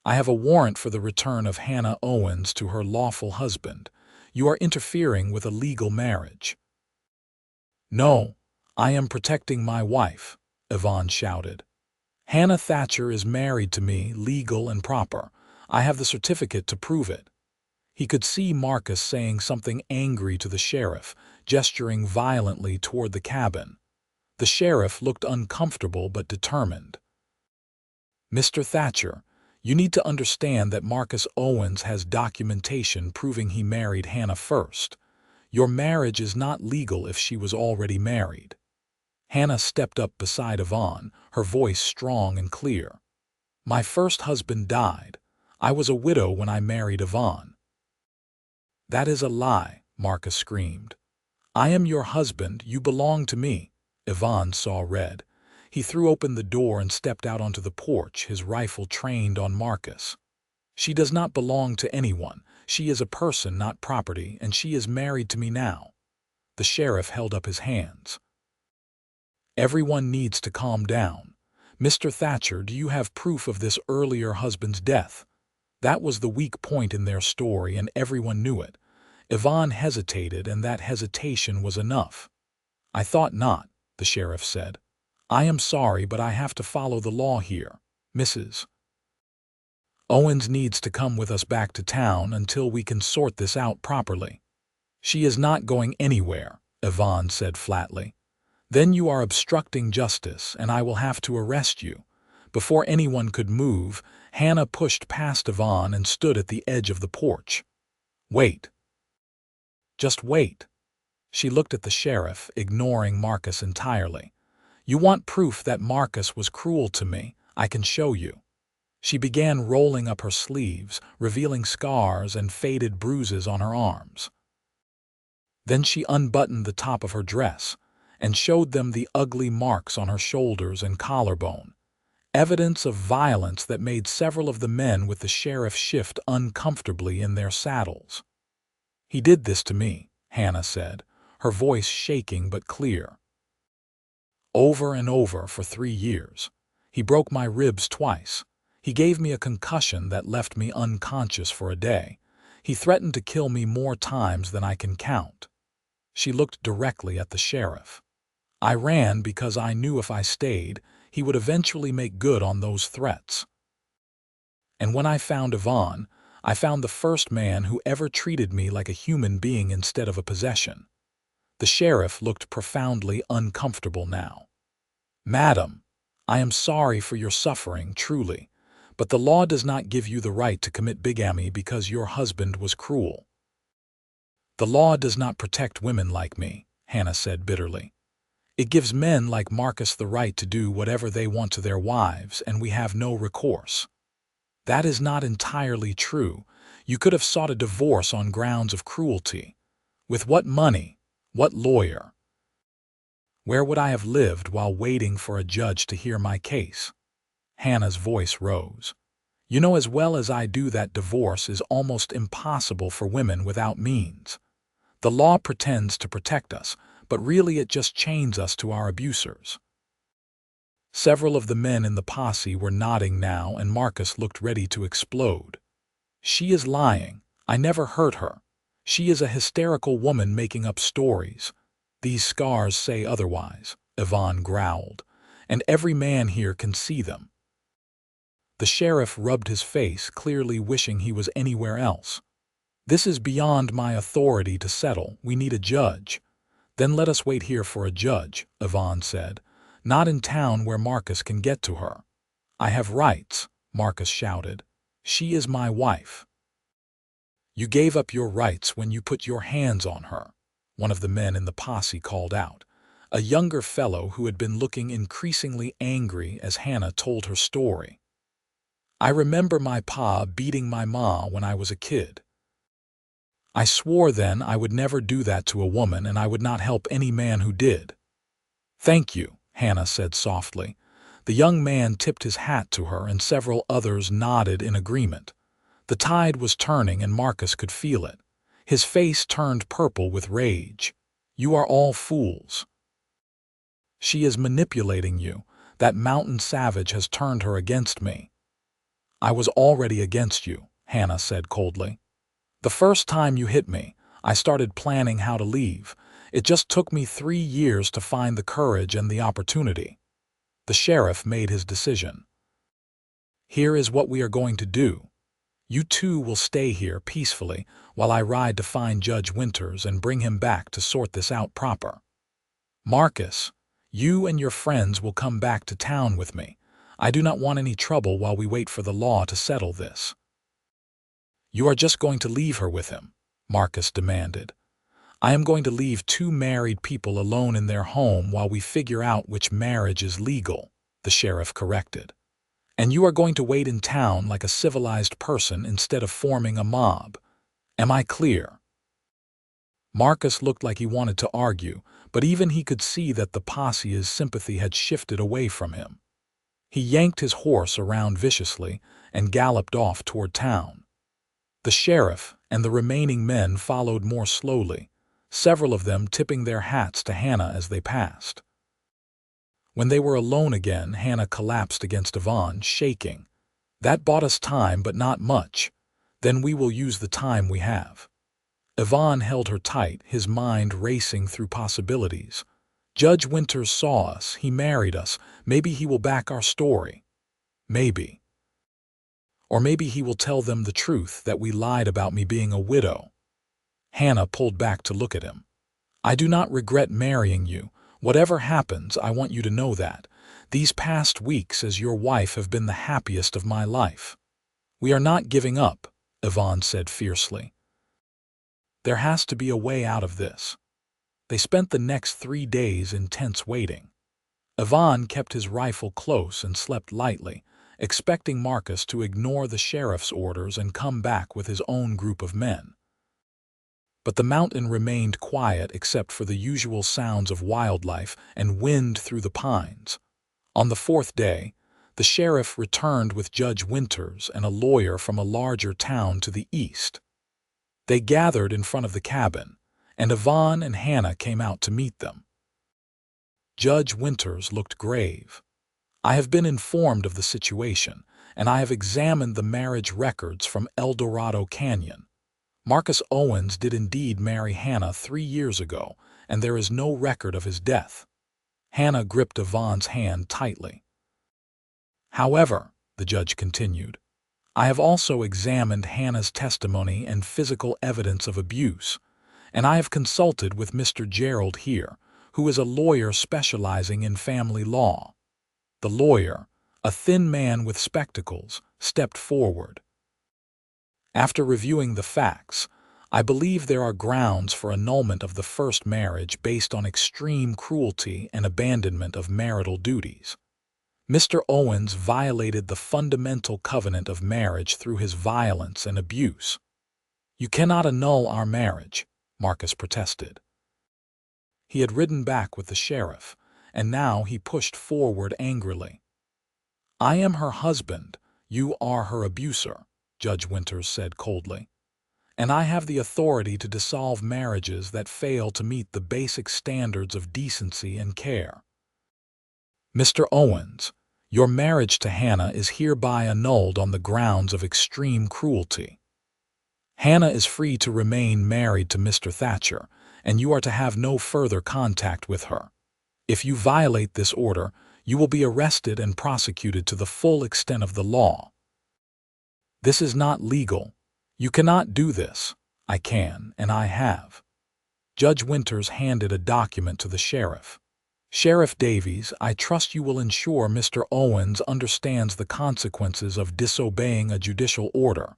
"I have a warrant for the return of Hannah Owens to her lawful husband. You are interfering with a legal marriage." "No, I am protecting my wife," Yvonne shouted. "Hannah Thatcher is married to me, legal and proper. I have the certificate to prove it." He could see Marcus saying something angry to the sheriff, gesturing violently toward the cabin. The sheriff looked uncomfortable but determined. "Mr. Thatcher, you need to understand that Marcus Owens has documentation proving he married Hannah first. Your marriage is not legal if she was already married." Hannah stepped up beside Yvonne, her voice strong and clear. "My first husband died. I was a widow when I married Yvonne." "That is a lie," Marcus screamed. I am your husband, you belong to me. Yvonne saw red. He threw open the door and stepped out onto the porch, his rifle trained on Marcus. She does not belong to anyone. She is a person, not property, and she is married to me now. The sheriff held up his hands. Everyone needs to calm down. Mr. Thatcher, do you have proof of this earlier husband's death? That was the weak point in their story, and everyone knew it. Yvonne hesitated, and that hesitation was enough. I thought not, the sheriff said. I am sorry, but I have to follow the law here. Mrs. Owens needs to come with us back to town until we can sort this out properly. She is not going anywhere, Yvonne said flatly. Then you are obstructing justice, and I will have to arrest you. Before anyone could move, Hannah pushed past Yvonne and stood at the edge of the porch. Wait. Just wait. She looked at the sheriff, ignoring Marcus entirely. You want proof that Marcus was cruel to me? I can show you. She began rolling up her sleeves, revealing scars and faded bruises on her arms. Then she unbuttoned the top of her dress and showed them the ugly marks on her shoulders and collarbone, evidence of violence that made several of the men with the sheriff shift uncomfortably in their saddles. He did this to me, Hannah said, her voice shaking but clear. Over and over for 3 years. He broke my ribs twice. He gave me a concussion that left me unconscious for a day. He threatened to kill me more times than I can count. She looked directly at the sheriff. I ran because I knew if I stayed, he would eventually make good on those threats. And when I found Yvonne, I found the first man who ever treated me like a human being instead of a possession. The sheriff looked profoundly uncomfortable now. Madam, I am sorry for your suffering, truly, but the law does not give you the right to commit bigamy because your husband was cruel. The law does not protect women like me, Hannah said bitterly. It gives men like Marcus the right to do whatever they want to their wives, and we have no recourse. That is not entirely true. You could have sought a divorce on grounds of cruelty. With what money? What lawyer? Where would I have lived while waiting for a judge to hear my case? Hannah's voice rose. You know as well as I do that divorce is almost impossible for women without means. The law pretends to protect us, but really it just chains us to our abusers. Several of the men in the posse were nodding now, and Marcus looked ready to explode. She is lying. I never hurt her. She is a hysterical woman making up stories. These scars say otherwise, Yvonne growled, and every man here can see them. The sheriff rubbed his face, clearly wishing he was anywhere else. This is beyond my authority to settle. We need a judge. Then let us wait here for a judge, Yvonne said. Not in town where Marcus can get to her. I have rights, Marcus shouted. She is my wife. You gave up your rights when you put your hands on her, one of the men in the posse called out, a younger fellow who had been looking increasingly angry as Hannah told her story. I remember my pa beating my ma when I was a kid. I swore then I would never do that to a woman, and I would not help any man who did. Thank you, Hannah said softly. The young man tipped his hat to her, and several others nodded in agreement. The tide was turning, and Marcus could feel it. His face turned purple with rage. You are all fools. She is manipulating you. That mountain savage has turned her against me. I was already against you, Hannah said coldly. The first time you hit me, I started planning how to leave. It just took me 3 years to find the courage and the opportunity. The sheriff made his decision. Here is what we are going to do. You two will stay here peacefully while I ride to find Judge Winters and bring him back to sort this out proper. Marcus, you and your friends will come back to town with me. I do not want any trouble while we wait for the law to settle this. You are just going to leave her with him, Marcus demanded. I am going to leave 2 married people alone in their home while we figure out which marriage is legal, the sheriff corrected. And you are going to wait in town like a civilized person instead of forming a mob. Am I clear? Marcus looked like he wanted to argue, but even he could see that the posse's sympathy had shifted away from him. He yanked his horse around viciously and galloped off toward town. The sheriff and the remaining men followed more slowly, several of them tipping their hats to Hannah as they passed. When they were alone again, Hannah collapsed against Yvonne, shaking. "That bought us time, but not much. Then we will use the time we have." Yvonne held her tight, his mind racing through possibilities. "Judge Winters saw us, he married us, maybe he will back our story. Maybe. Or maybe he will tell them the truth, that we lied about me being a widow." Hannah pulled back to look at him. "I do not regret marrying you. Whatever happens, I want you to know that. These past weeks as your wife have been the happiest of my life." "We are not giving up," Yvonne said fiercely. "There has to be a way out of this." They spent the next 3 days in tense waiting. Yvonne kept his rifle close and slept lightly, expecting Marcus to ignore the sheriff's orders and come back with his own group of men. But the mountain remained quiet except for the usual sounds of wildlife and wind through the pines. On the 4th day, the sheriff returned with Judge Winters and a lawyer from a larger town to the east. They gathered in front of the cabin, and Yvonne and Hannah came out to meet them. Judge Winters looked grave. "I have been informed of the situation, and I have examined the marriage records from El Dorado Canyon. Marcus Owens did indeed marry Hannah 3 years ago, and there is no record of his death." Hannah gripped Yvonne's hand tightly. "However," the judge continued, "I have also examined Hannah's testimony and physical evidence of abuse, and I have consulted with Mr. Gerald here, who is a lawyer specializing in family law." The lawyer, a thin man with spectacles, stepped forward. "After reviewing the facts, I believe there are grounds for annulment of the first marriage based on extreme cruelty and abandonment of marital duties. Mr. Owens violated the fundamental covenant of marriage through his violence and abuse." "You cannot annul our marriage," Marcus protested. He had ridden back with the sheriff, and now he pushed forward angrily. "I am her husband, you are her abuser," Judge Winters said coldly. "And I have the authority to dissolve marriages that fail to meet the basic standards of decency and care. Mr. Owens, your marriage to Hannah is hereby annulled on the grounds of extreme cruelty. Hannah is free to remain married to Mr. Thatcher, and you are to have no further contact with her. If you violate this order, you will be arrested and prosecuted to the full extent of the law." "This is not legal. You cannot do this." "I can, and I have." Judge Winters handed a document to the sheriff. "Sheriff Davies, I trust you will ensure Mr. Owens understands the consequences of disobeying a judicial order."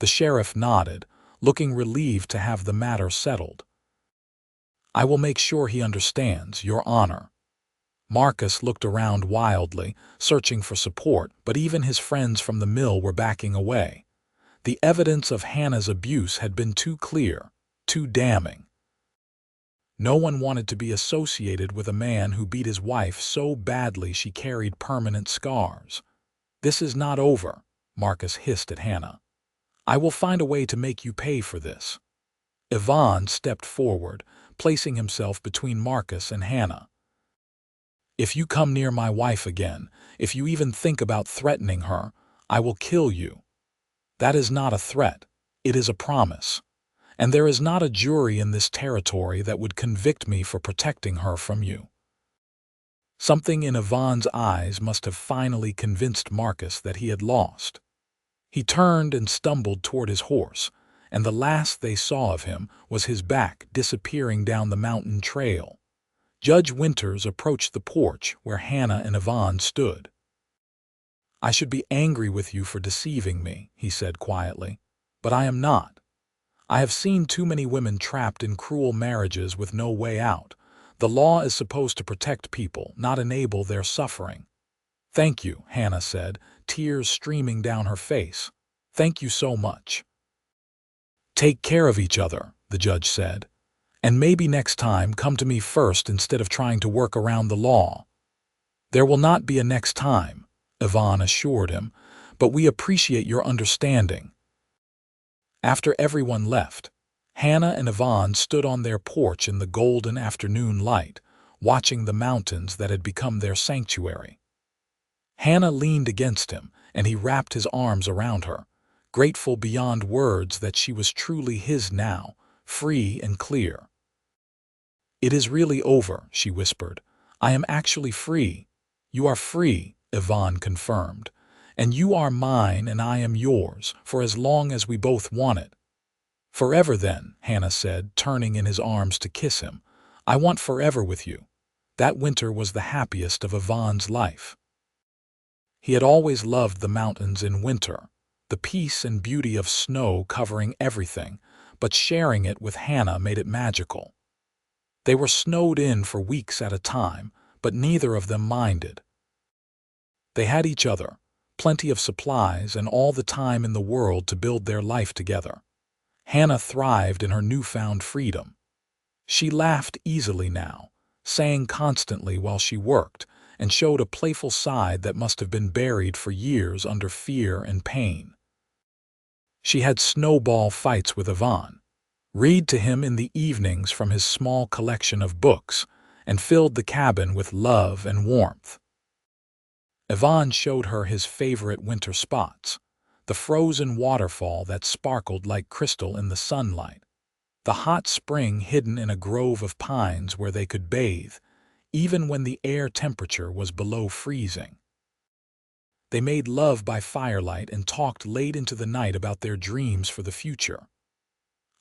The sheriff nodded, looking relieved to have the matter settled. "I will make sure he understands, Your Honor." Marcus looked around wildly, searching for support, but even his friends from the mill were backing away. The evidence of Hannah's abuse had been too clear, too damning. No one wanted to be associated with a man who beat his wife so badly she carried permanent scars. "This is not over," Marcus hissed at Hannah. "I will find a way to make you pay for this." Yvonne stepped forward, placing himself between Marcus and Hannah. "If you come near my wife again, if you even think about threatening her, I will kill you." "That is not a threat. It is a promise. And there is not a jury in this territory that would convict me for protecting her from you." Something in Yvonne's eyes must have finally convinced Marcus that he had lost. He turned and stumbled toward his horse, and the last they saw of him was his back disappearing down the mountain trail. Judge Winters approached the porch where Hannah and Yvonne stood. "I should be angry with you for deceiving me," he said quietly, "but I am not. I have seen too many women trapped in cruel marriages with no way out. The law is supposed to protect people, not enable their suffering." "Thank you," Hannah said, tears streaming down her face. "Thank you so much." "Take care of each other," the judge said. And maybe next time come to me first instead of trying to work around the law." "There will not be a next time," Yvonne assured him, "but we appreciate your understanding." After everyone left, Hannah and Yvonne stood on their porch in the golden afternoon light, watching the mountains that had become their sanctuary. Hannah leaned against him, and he wrapped his arms around her, grateful beyond words that she was truly his now, free and clear. "It is really over," she whispered. "I am actually free." "You are free," Yvonne confirmed, "and you are mine and I am yours, for as long as we both want it." "Forever then," Hannah said, turning in his arms to kiss him. "I want forever with you." That winter was the happiest of Yvonne's life. He had always loved the mountains in winter, the peace and beauty of snow covering everything, but sharing it with Hannah made it magical. They were snowed in for weeks at a time, but neither of them minded. They had each other, plenty of supplies, and all the time in the world to build their life together. Hannah thrived in her newfound freedom. She laughed easily now, sang constantly while she worked, and showed a playful side that must have been buried for years under fear and pain. She had snowball fights with Yvonne, read to him in the evenings from his small collection of books, and filled the cabin with love and warmth. Yvonne showed her his favorite winter spots, the frozen waterfall that sparkled like crystal in the sunlight, the hot spring hidden in a grove of pines where they could bathe, even when the air temperature was below freezing. They made love by firelight and talked late into the night about their dreams for the future.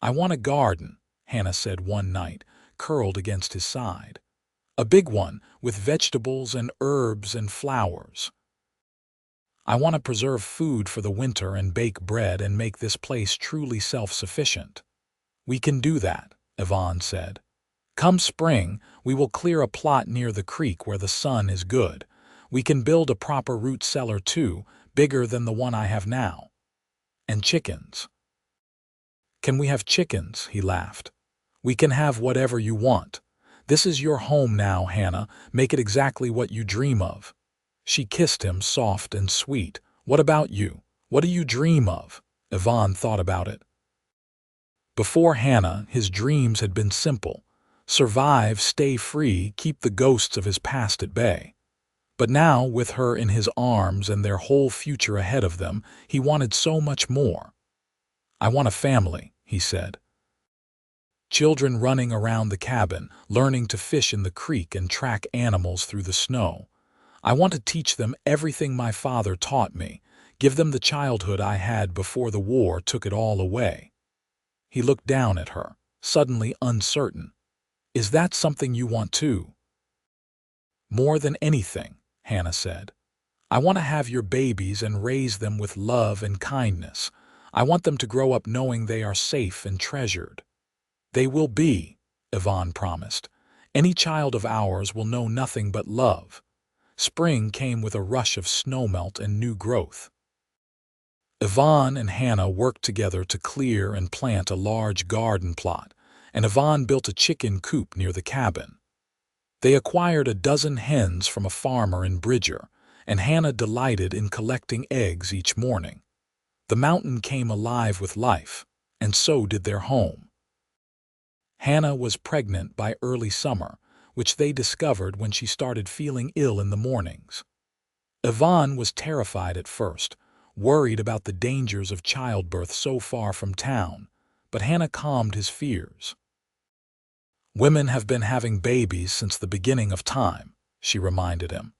"I want a garden," Hannah said one night, curled against his side. "A big one, with vegetables and herbs and flowers. I want to preserve food for the winter and bake bread and make this place truly self-sufficient." "We can do that," Yvonne said. "Come spring, we will clear a plot near the creek where the sun is good. We can build a proper root cellar too, bigger than the one I have now. And chickens." "Can we have chickens?" he laughed. "We can have whatever you want. This is your home now, Hannah. Make it exactly what you dream of." She kissed him soft and sweet. "What about you? What do you dream of?" Yvonne thought about it. Before Hannah, his dreams had been simple. Survive, stay free, keep the ghosts of his past at bay. But now, with her in his arms and their whole future ahead of them, he wanted so much more. "I want a family," he said. "Children running around the cabin, learning to fish in the creek and track animals through the snow. I want to teach them everything my father taught me, give them the childhood I had before the war took it all away." He looked down at her, suddenly uncertain. "Is that something you want too?" "More than anything," Hannah said. "I want to have your babies and raise them with love and kindness. I want them to grow up knowing they are safe and treasured." "They will be," Yvonne promised. "Any child of ours will know nothing but love." Spring came with a rush of snowmelt and new growth. Yvonne and Hannah worked together to clear and plant a large garden plot, and Yvonne built a chicken coop near the cabin. They acquired a dozen hens from a farmer in Bridger, and Hannah delighted in collecting eggs each morning. The mountain came alive with life, and so did their home. Hannah was pregnant by early summer, which they discovered when she started feeling ill in the mornings. Yvonne was terrified at first, worried about the dangers of childbirth so far from town, but Hannah calmed his fears. "Women have been having babies since the beginning of time," she reminded him.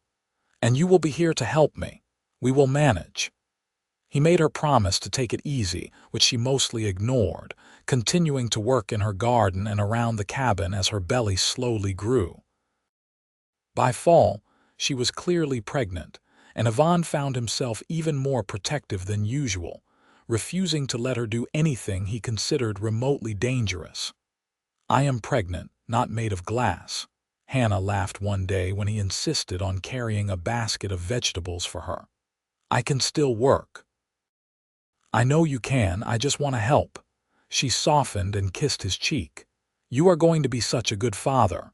"And you will be here to help me. We will manage." He made her promise to take it easy, which she mostly ignored, continuing to work in her garden and around the cabin as her belly slowly grew. By fall, she was clearly pregnant, and Yvonne found himself even more protective than usual, refusing to let her do anything he considered remotely dangerous. "I am pregnant, not made of glass," Hannah laughed one day when he insisted on carrying a basket of vegetables for her. "I can still work." "I know you can, I just want to help." She softened and kissed his cheek. You are going to be such a good father."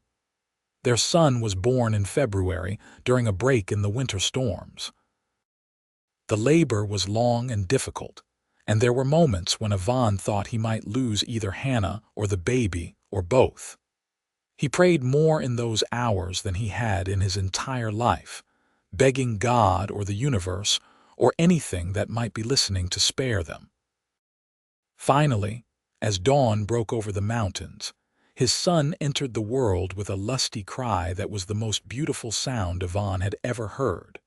Their son was born in February during a break in the winter storms. The labor was long and difficult, and there were moments when Yvonne thought he might lose either Hannah or the baby or both. He prayed more in those hours than he had in his entire life, begging God or the universe or anything that might be listening to spare them. Finally, as dawn broke over the mountains, his son entered the world with a lusty cry that was the most beautiful sound Yvonne had ever heard.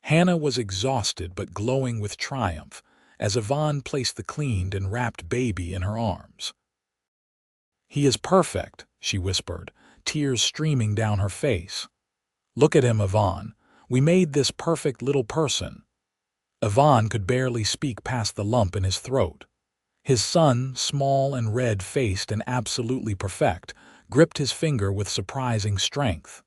Hannah was exhausted but glowing with triumph as Yvonne placed the cleaned and wrapped baby in her arms. "He is perfect," she whispered, tears streaming down her face. "Look at him, Yvonne. We made this perfect little person." Yvonne could barely speak past the lump in his throat. His son, small and red-faced and absolutely perfect, gripped his finger with surprising strength.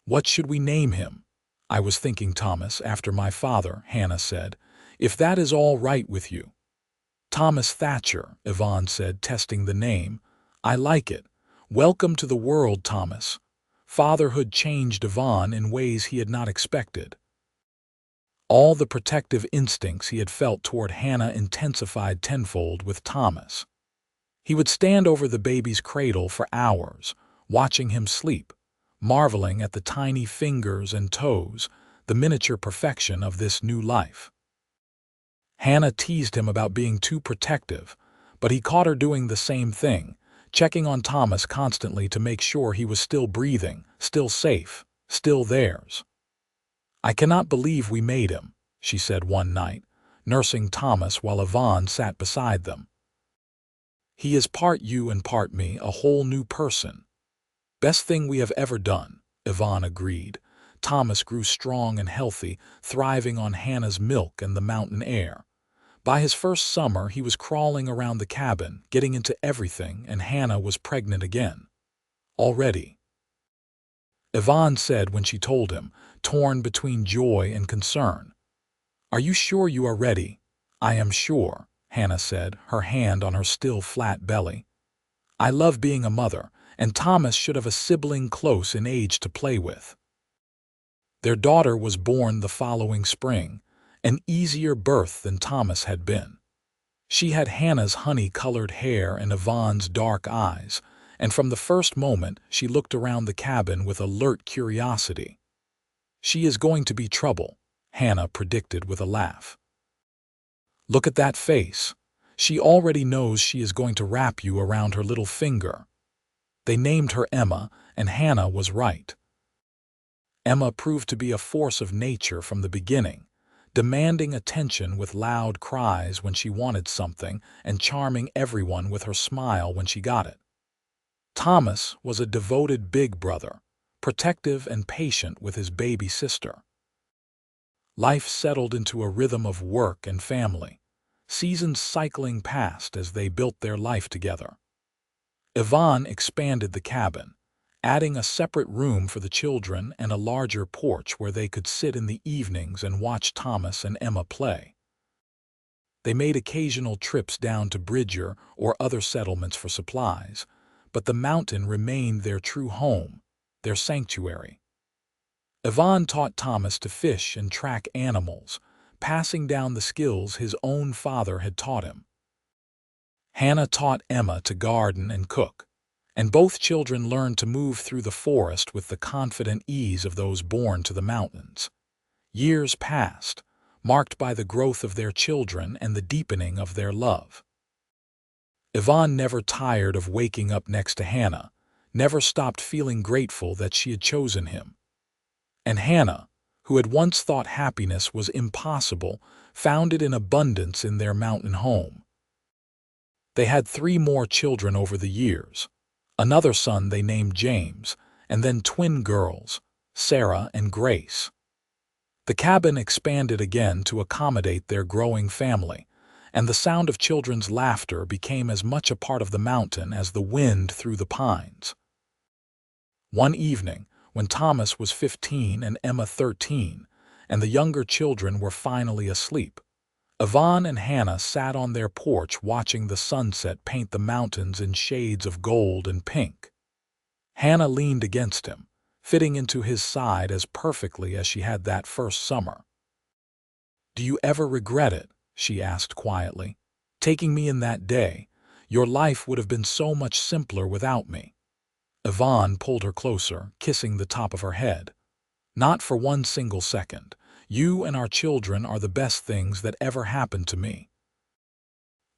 "What should we name him?" "I was thinking Thomas, after my father," Hannah said, "if that is all right with you." "Thomas Thatcher," Yvonne said, testing the name. "I like it. Welcome to the world, Thomas." Fatherhood changed Yvonne in ways he had not expected. All the protective instincts he had felt toward Hannah intensified tenfold with Thomas. He would stand over the baby's cradle for hours, watching him sleep, marveling at the tiny fingers and toes, the miniature perfection of this new life. Hannah teased him about being too protective, but he caught her doing the same thing, checking on Thomas constantly to make sure he was still breathing, still safe, still theirs. "I cannot believe we made him," she said one night, nursing Thomas while Yvonne sat beside them. "He is part you and part me, a whole new person." "Best thing we have ever done," Yvonne agreed. Thomas grew strong and healthy, thriving on Hannah's milk and the mountain air. By his first summer, he was crawling around the cabin, getting into everything, and Hannah was pregnant again. Already. Yvonne said when she told him, torn between joy and concern. "Are you sure you are ready?" "I am sure," Hannah said, her hand on her still flat belly. "I love being a mother, and Thomas should have a sibling close in age to play with." Their daughter was born the following spring, an easier birth than Thomas had been. She had Hannah's honey-colored hair and Yvonne's dark eyes, and from the first moment she looked around the cabin with alert curiosity. "She is going to be trouble," Hannah predicted with a laugh. "Look at that face. She already knows she is going to wrap you around her little finger." They named her Emma, and Hannah was right. Emma proved to be a force of nature from the beginning, demanding attention with loud cries when she wanted something and charming everyone with her smile when she got it. Thomas was a devoted big brother, protective and patient with his baby sister. Life settled into a rhythm of work and family, seasons cycling past as they built their life together. Yvonne expanded the cabin, adding a separate room for the children and a larger porch where they could sit in the evenings and watch Thomas and Emma play. They made occasional trips down to Bridger or other settlements for supplies, but the mountain remained their true home, their sanctuary. Yvonne taught Thomas to fish and track animals, passing down the skills his own father had taught him. Hannah taught Emma to garden and cook, and both children learned to move through the forest with the confident ease of those born to the mountains. Years passed, marked by the growth of their children and the deepening of their love. Yvonne never tired of waking up next to Hannah, never stopped feeling grateful that she had chosen him. And Hannah, who had once thought happiness was impossible, found it in abundance in their mountain home. They had 3 more children over the years. Another son they named James, and then twin girls, Sarah and Grace. The cabin expanded again to accommodate their growing family, and the sound of children's laughter became as much a part of the mountain as the wind through the pines. One evening, when Thomas was 15 and Emma 13, and the younger children were finally asleep, Yvonne and Hannah sat on their porch watching the sunset paint the mountains in shades of gold and pink. Hannah leaned against him, fitting into his side as perfectly as she had that first summer. "Do you ever regret it?" she asked quietly. "Taking me in that day? Your life would have been so much simpler without me." Yvonne pulled her closer, kissing the top of her head. "Not for one single second. You and our children are the best things that ever happened to me.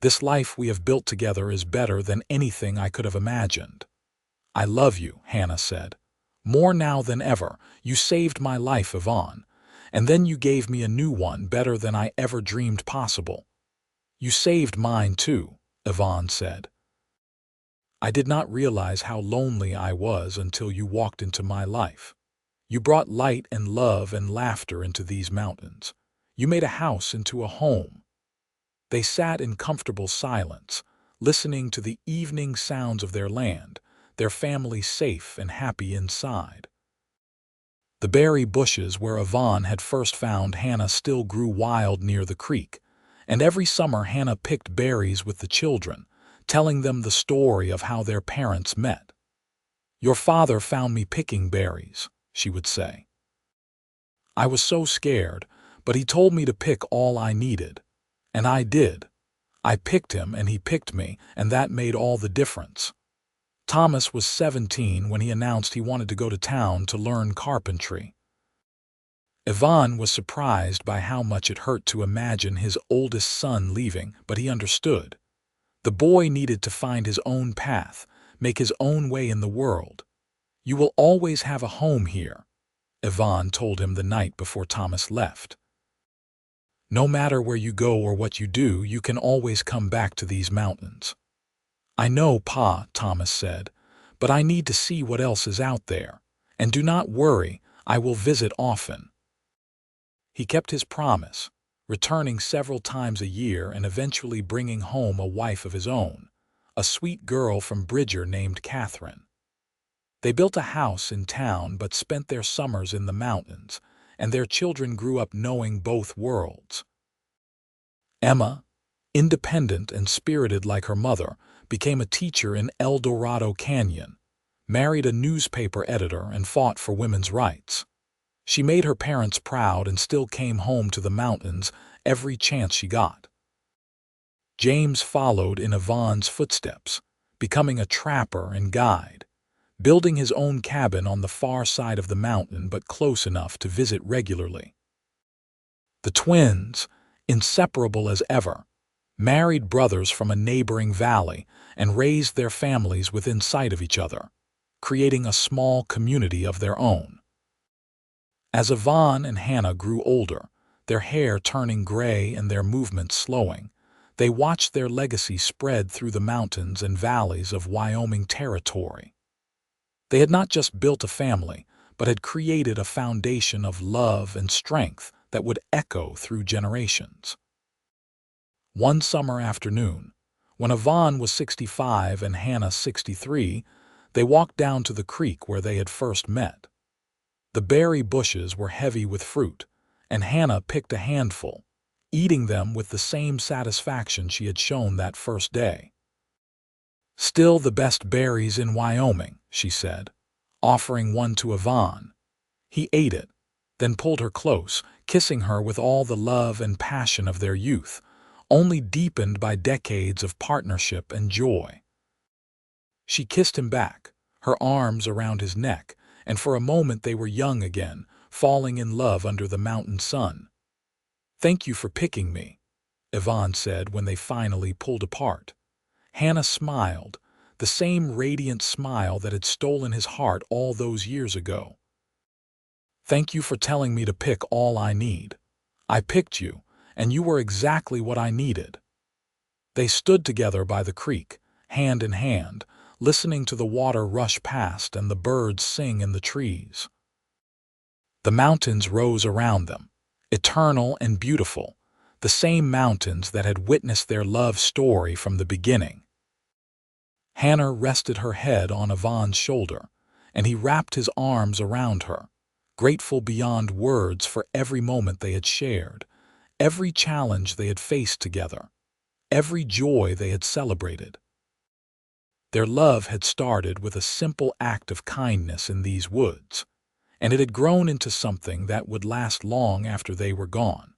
This life we have built together is better than anything I could have imagined." "I love you," Hannah said. "More now than ever. You saved my life, Yvonne. And then you gave me a new one better than I ever dreamed possible." "You saved mine too," Yvonne said. "I did not realize how lonely I was until you walked into my life. You brought light and love and laughter into these mountains. You made a house into a home." They sat in comfortable silence, listening to the evening sounds of their land, their family safe and happy inside. The berry bushes where Yvonne had first found Hannah still grew wild near the creek, and every summer Hannah picked berries with the children, telling them the story of how their parents met. "Your father found me picking berries," she would say. "I was so scared, but he told me to pick all I needed. And I did. I picked him and he picked me, and that made all the difference." Thomas was 17 when he announced he wanted to go to town to learn carpentry. Yvonne was surprised by how much it hurt to imagine his oldest son leaving, but he understood. The boy needed to find his own path, make his own way in the world. "You will always have a home here," Yvonne told him the night before Thomas left. "No matter where you go or what you do, you can always come back to these mountains." "I know, Pa," Thomas said, "but I need to see what else is out there. And do not worry, I will visit often." He kept his promise, returning several times a year and eventually bringing home a wife of his own, a sweet girl from Bridger named Catherine. They built a house in town but spent their summers in the mountains, and their children grew up knowing both worlds. Emma, independent and spirited like her mother, became a teacher in El Dorado Canyon, married a newspaper editor, and fought for women's rights. She made her parents proud and still came home to the mountains every chance she got. James followed in Yvonne's footsteps, becoming a trapper and guide, building his own cabin on the far side of the mountain but close enough to visit regularly. The twins, inseparable as ever, married brothers from a neighboring valley and raised their families within sight of each other, creating a small community of their own. As Yvonne and Hannah grew older, their hair turning gray and their movements slowing, they watched their legacy spread through the mountains and valleys of Wyoming Territory. They had not just built a family, but had created a foundation of love and strength that would echo through generations. One summer afternoon, when Yvonne was 65 and Hannah 63, they walked down to the creek where they had first met. The berry bushes were heavy with fruit, and Hannah picked a handful, eating them with the same satisfaction she had shown that first day. "Still the best berries in Wyoming," she said, offering one to Yvonne. He ate it, then pulled her close, kissing her with all the love and passion of their youth, only deepened by decades of partnership and joy. She kissed him back, her arms around his neck, and for a moment they were young again, falling in love under the mountain sun. "Thank you for picking me," Yvonne said when they finally pulled apart. Hannah smiled, the same radiant smile that had stolen his heart all those years ago. "Thank you for telling me to pick all I need. I picked you, and you were exactly what I needed." They stood together by the creek, hand in hand, listening to the water rush past and the birds sing in the trees. The mountains rose around them, eternal and beautiful, the same mountains that had witnessed their love story from the beginning. Hannah rested her head on Yvonne's shoulder, and he wrapped his arms around her, grateful beyond words for every moment they had shared, every challenge they had faced together, every joy they had celebrated. Their love had started with a simple act of kindness in these woods, and it had grown into something that would last long after they were gone.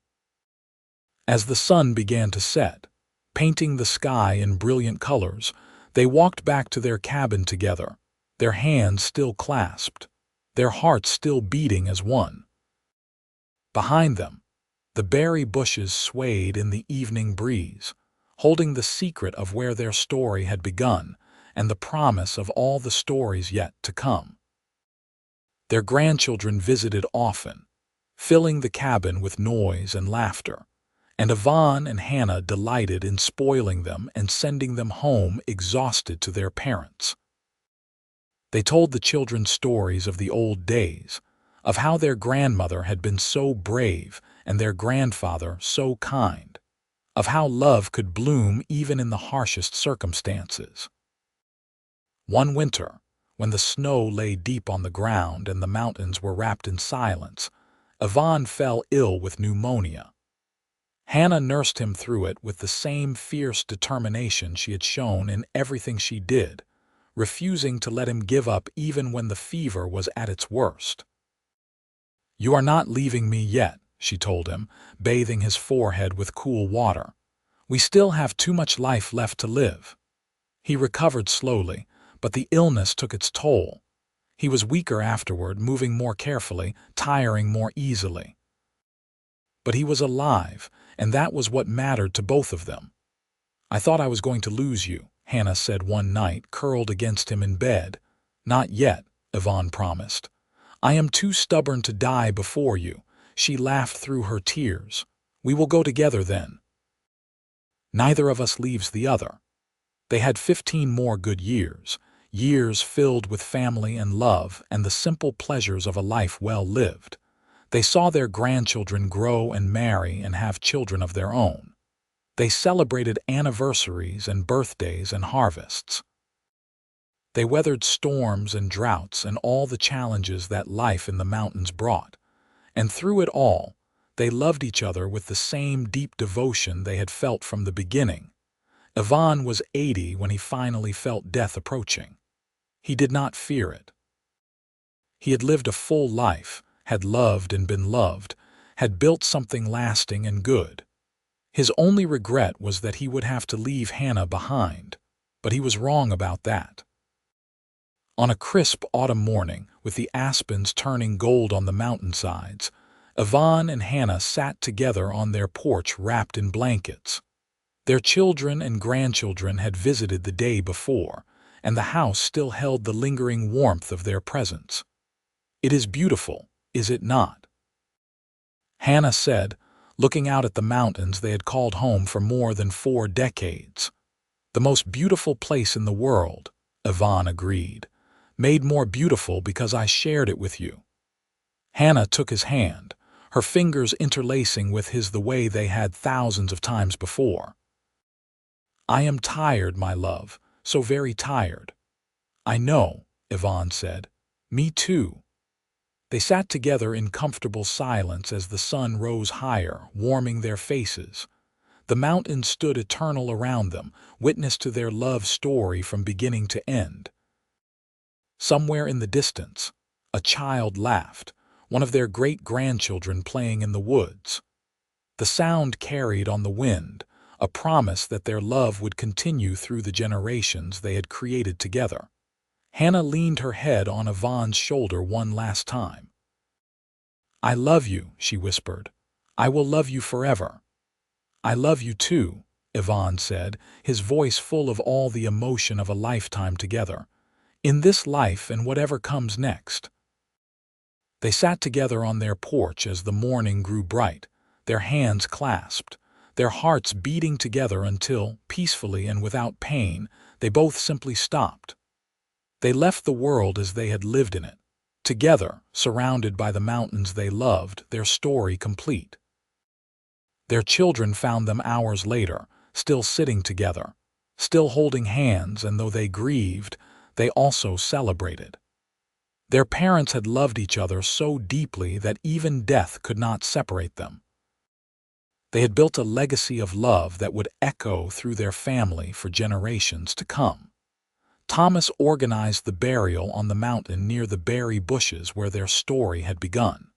As the sun began to set, painting the sky in brilliant colors, they walked back to their cabin together, their hands still clasped, their hearts still beating as one. Behind them, the berry bushes swayed in the evening breeze, holding the secret of where their story had begun and the promise of all the stories yet to come. Their grandchildren visited often, filling the cabin with noise and laughter, and Yvonne and Hannah delighted in spoiling them and sending them home exhausted to their parents. They told the children stories of the old days, of how their grandmother had been so brave and their grandfather so kind, of how love could bloom even in the harshest circumstances. One winter, when the snow lay deep on the ground and the mountains were wrapped in silence, Yvonne fell ill with pneumonia. Hannah nursed him through it with the same fierce determination she had shown in everything she did, refusing to let him give up even when the fever was at its worst. "You are not leaving me yet," she told him, bathing his forehead with cool water. "We still have too much life left to live." He recovered slowly, but the illness took its toll. He was weaker afterward, moving more carefully, tiring more easily. But he was alive, and that was what mattered to both of them. "I thought I was going to lose you," Hannah said one night, curled against him in bed. "Not yet," Yvonne promised. "I am too stubborn to die before you," she laughed through her tears. "We will go together then." Neither of us leaves the other. They had 15 more good years, years filled with family and love and the simple pleasures of a life well lived. They saw their grandchildren grow and marry and have children of their own. They celebrated anniversaries and birthdays and harvests. They weathered storms and droughts and all the challenges that life in the mountains brought. And through it all, they loved each other with the same deep devotion they had felt from the beginning. Yvonne was 80 when he finally felt death approaching. He did not fear it. He had lived a full life, had loved and been loved, had built something lasting and good. His only regret was that he would have to leave Hannah behind, but he was wrong about that. On a crisp autumn morning, with the aspens turning gold on the mountainsides, Yvonne and Hannah sat together on their porch wrapped in blankets. Their children and grandchildren had visited the day before, and the house still held the lingering warmth of their presence. "It is beautiful, is it not?" Hannah said, looking out at the mountains they had called home for more than 4 decades. "The most beautiful place in the world," Yvonne agreed, "made more beautiful because I shared it with you." Hannah took his hand, her fingers interlacing with his the way they had thousands of times before. "I am tired, my love, so very tired." "I know," Yvonne said. "Me too." They sat together in comfortable silence as the sun rose higher, warming their faces. The mountains stood eternal around them, witness to their love story from beginning to end. Somewhere in the distance, a child laughed, one of their great-grandchildren playing in the woods. The sound carried on the wind, a promise that their love would continue through the generations they had created together. Hannah leaned her head on Yvonne's shoulder one last time. "I love you," she whispered. "I will love you forever." "I love you too," Yvonne said, his voice full of all the emotion of a lifetime together. "In this life and whatever comes next." They sat together on their porch as the morning grew bright, their hands clasped, their hearts beating together until, peacefully and without pain, they both simply stopped. They left the world as they had lived in it, together, surrounded by the mountains they loved, their story complete. Their children found them hours later, still sitting together, still holding hands, and though they grieved, they also celebrated. Their parents had loved each other so deeply that even death could not separate them. They had built a legacy of love that would echo through their family for generations to come. Thomas organized the burial on the mountain near the berry bushes where their story had begun.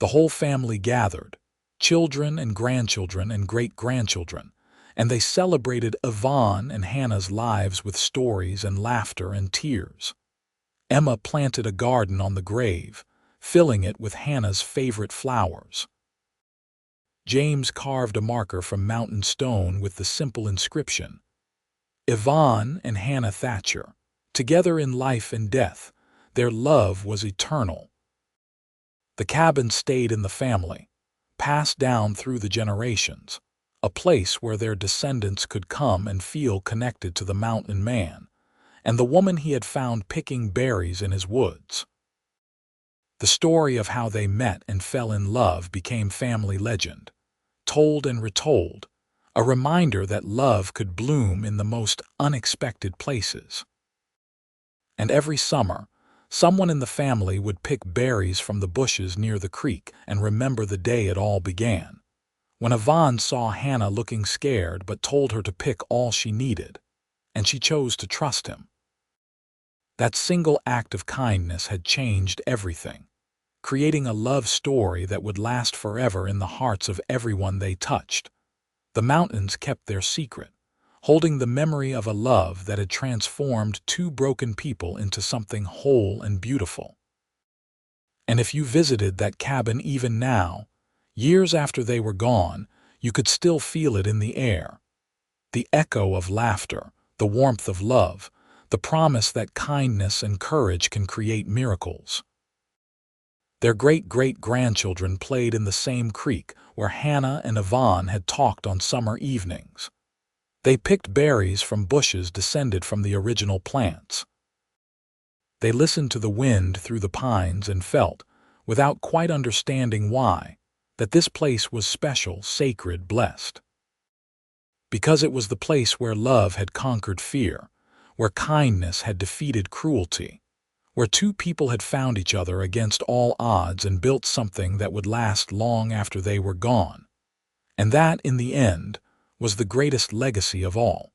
The whole family gathered, children and grandchildren and great-grandchildren, and they celebrated Yvonne and Hannah's lives with stories and laughter and tears. Emma planted a garden on the grave, filling it with Hannah's favorite flowers. James carved a marker from mountain stone with the simple inscription, Yvonne and Hannah Thatcher, together in life and death, their love was eternal. The cabin stayed in the family, passed down through the generations, a place where their descendants could come and feel connected to the mountain man and the woman he had found picking berries in his woods. The story of how they met and fell in love became family legend, told and retold, a reminder that love could bloom in the most unexpected places. And every summer, someone in the family would pick berries from the bushes near the creek and remember the day it all began, when Yvonne saw Hannah looking scared but told her to pick all she needed, and she chose to trust him. That single act of kindness had changed everything, creating a love story that would last forever in the hearts of everyone they touched. The mountains kept their secret, holding the memory of a love that had transformed two broken people into something whole and beautiful. And if you visited that cabin even now, years after they were gone, you could still feel it in the air. The echo of laughter, the warmth of love, the promise that kindness and courage can create miracles. Their great-great-grandchildren played in the same creek where Hannah and Yvonne had talked on summer evenings. They picked berries from bushes descended from the original plants. They listened to the wind through the pines and felt, without quite understanding why, that this place was special, sacred, blessed. Because it was the place where love had conquered fear, where kindness had defeated cruelty, where two people had found each other against all odds and built something that would last long after they were gone. And that, in the end, was the greatest legacy of all.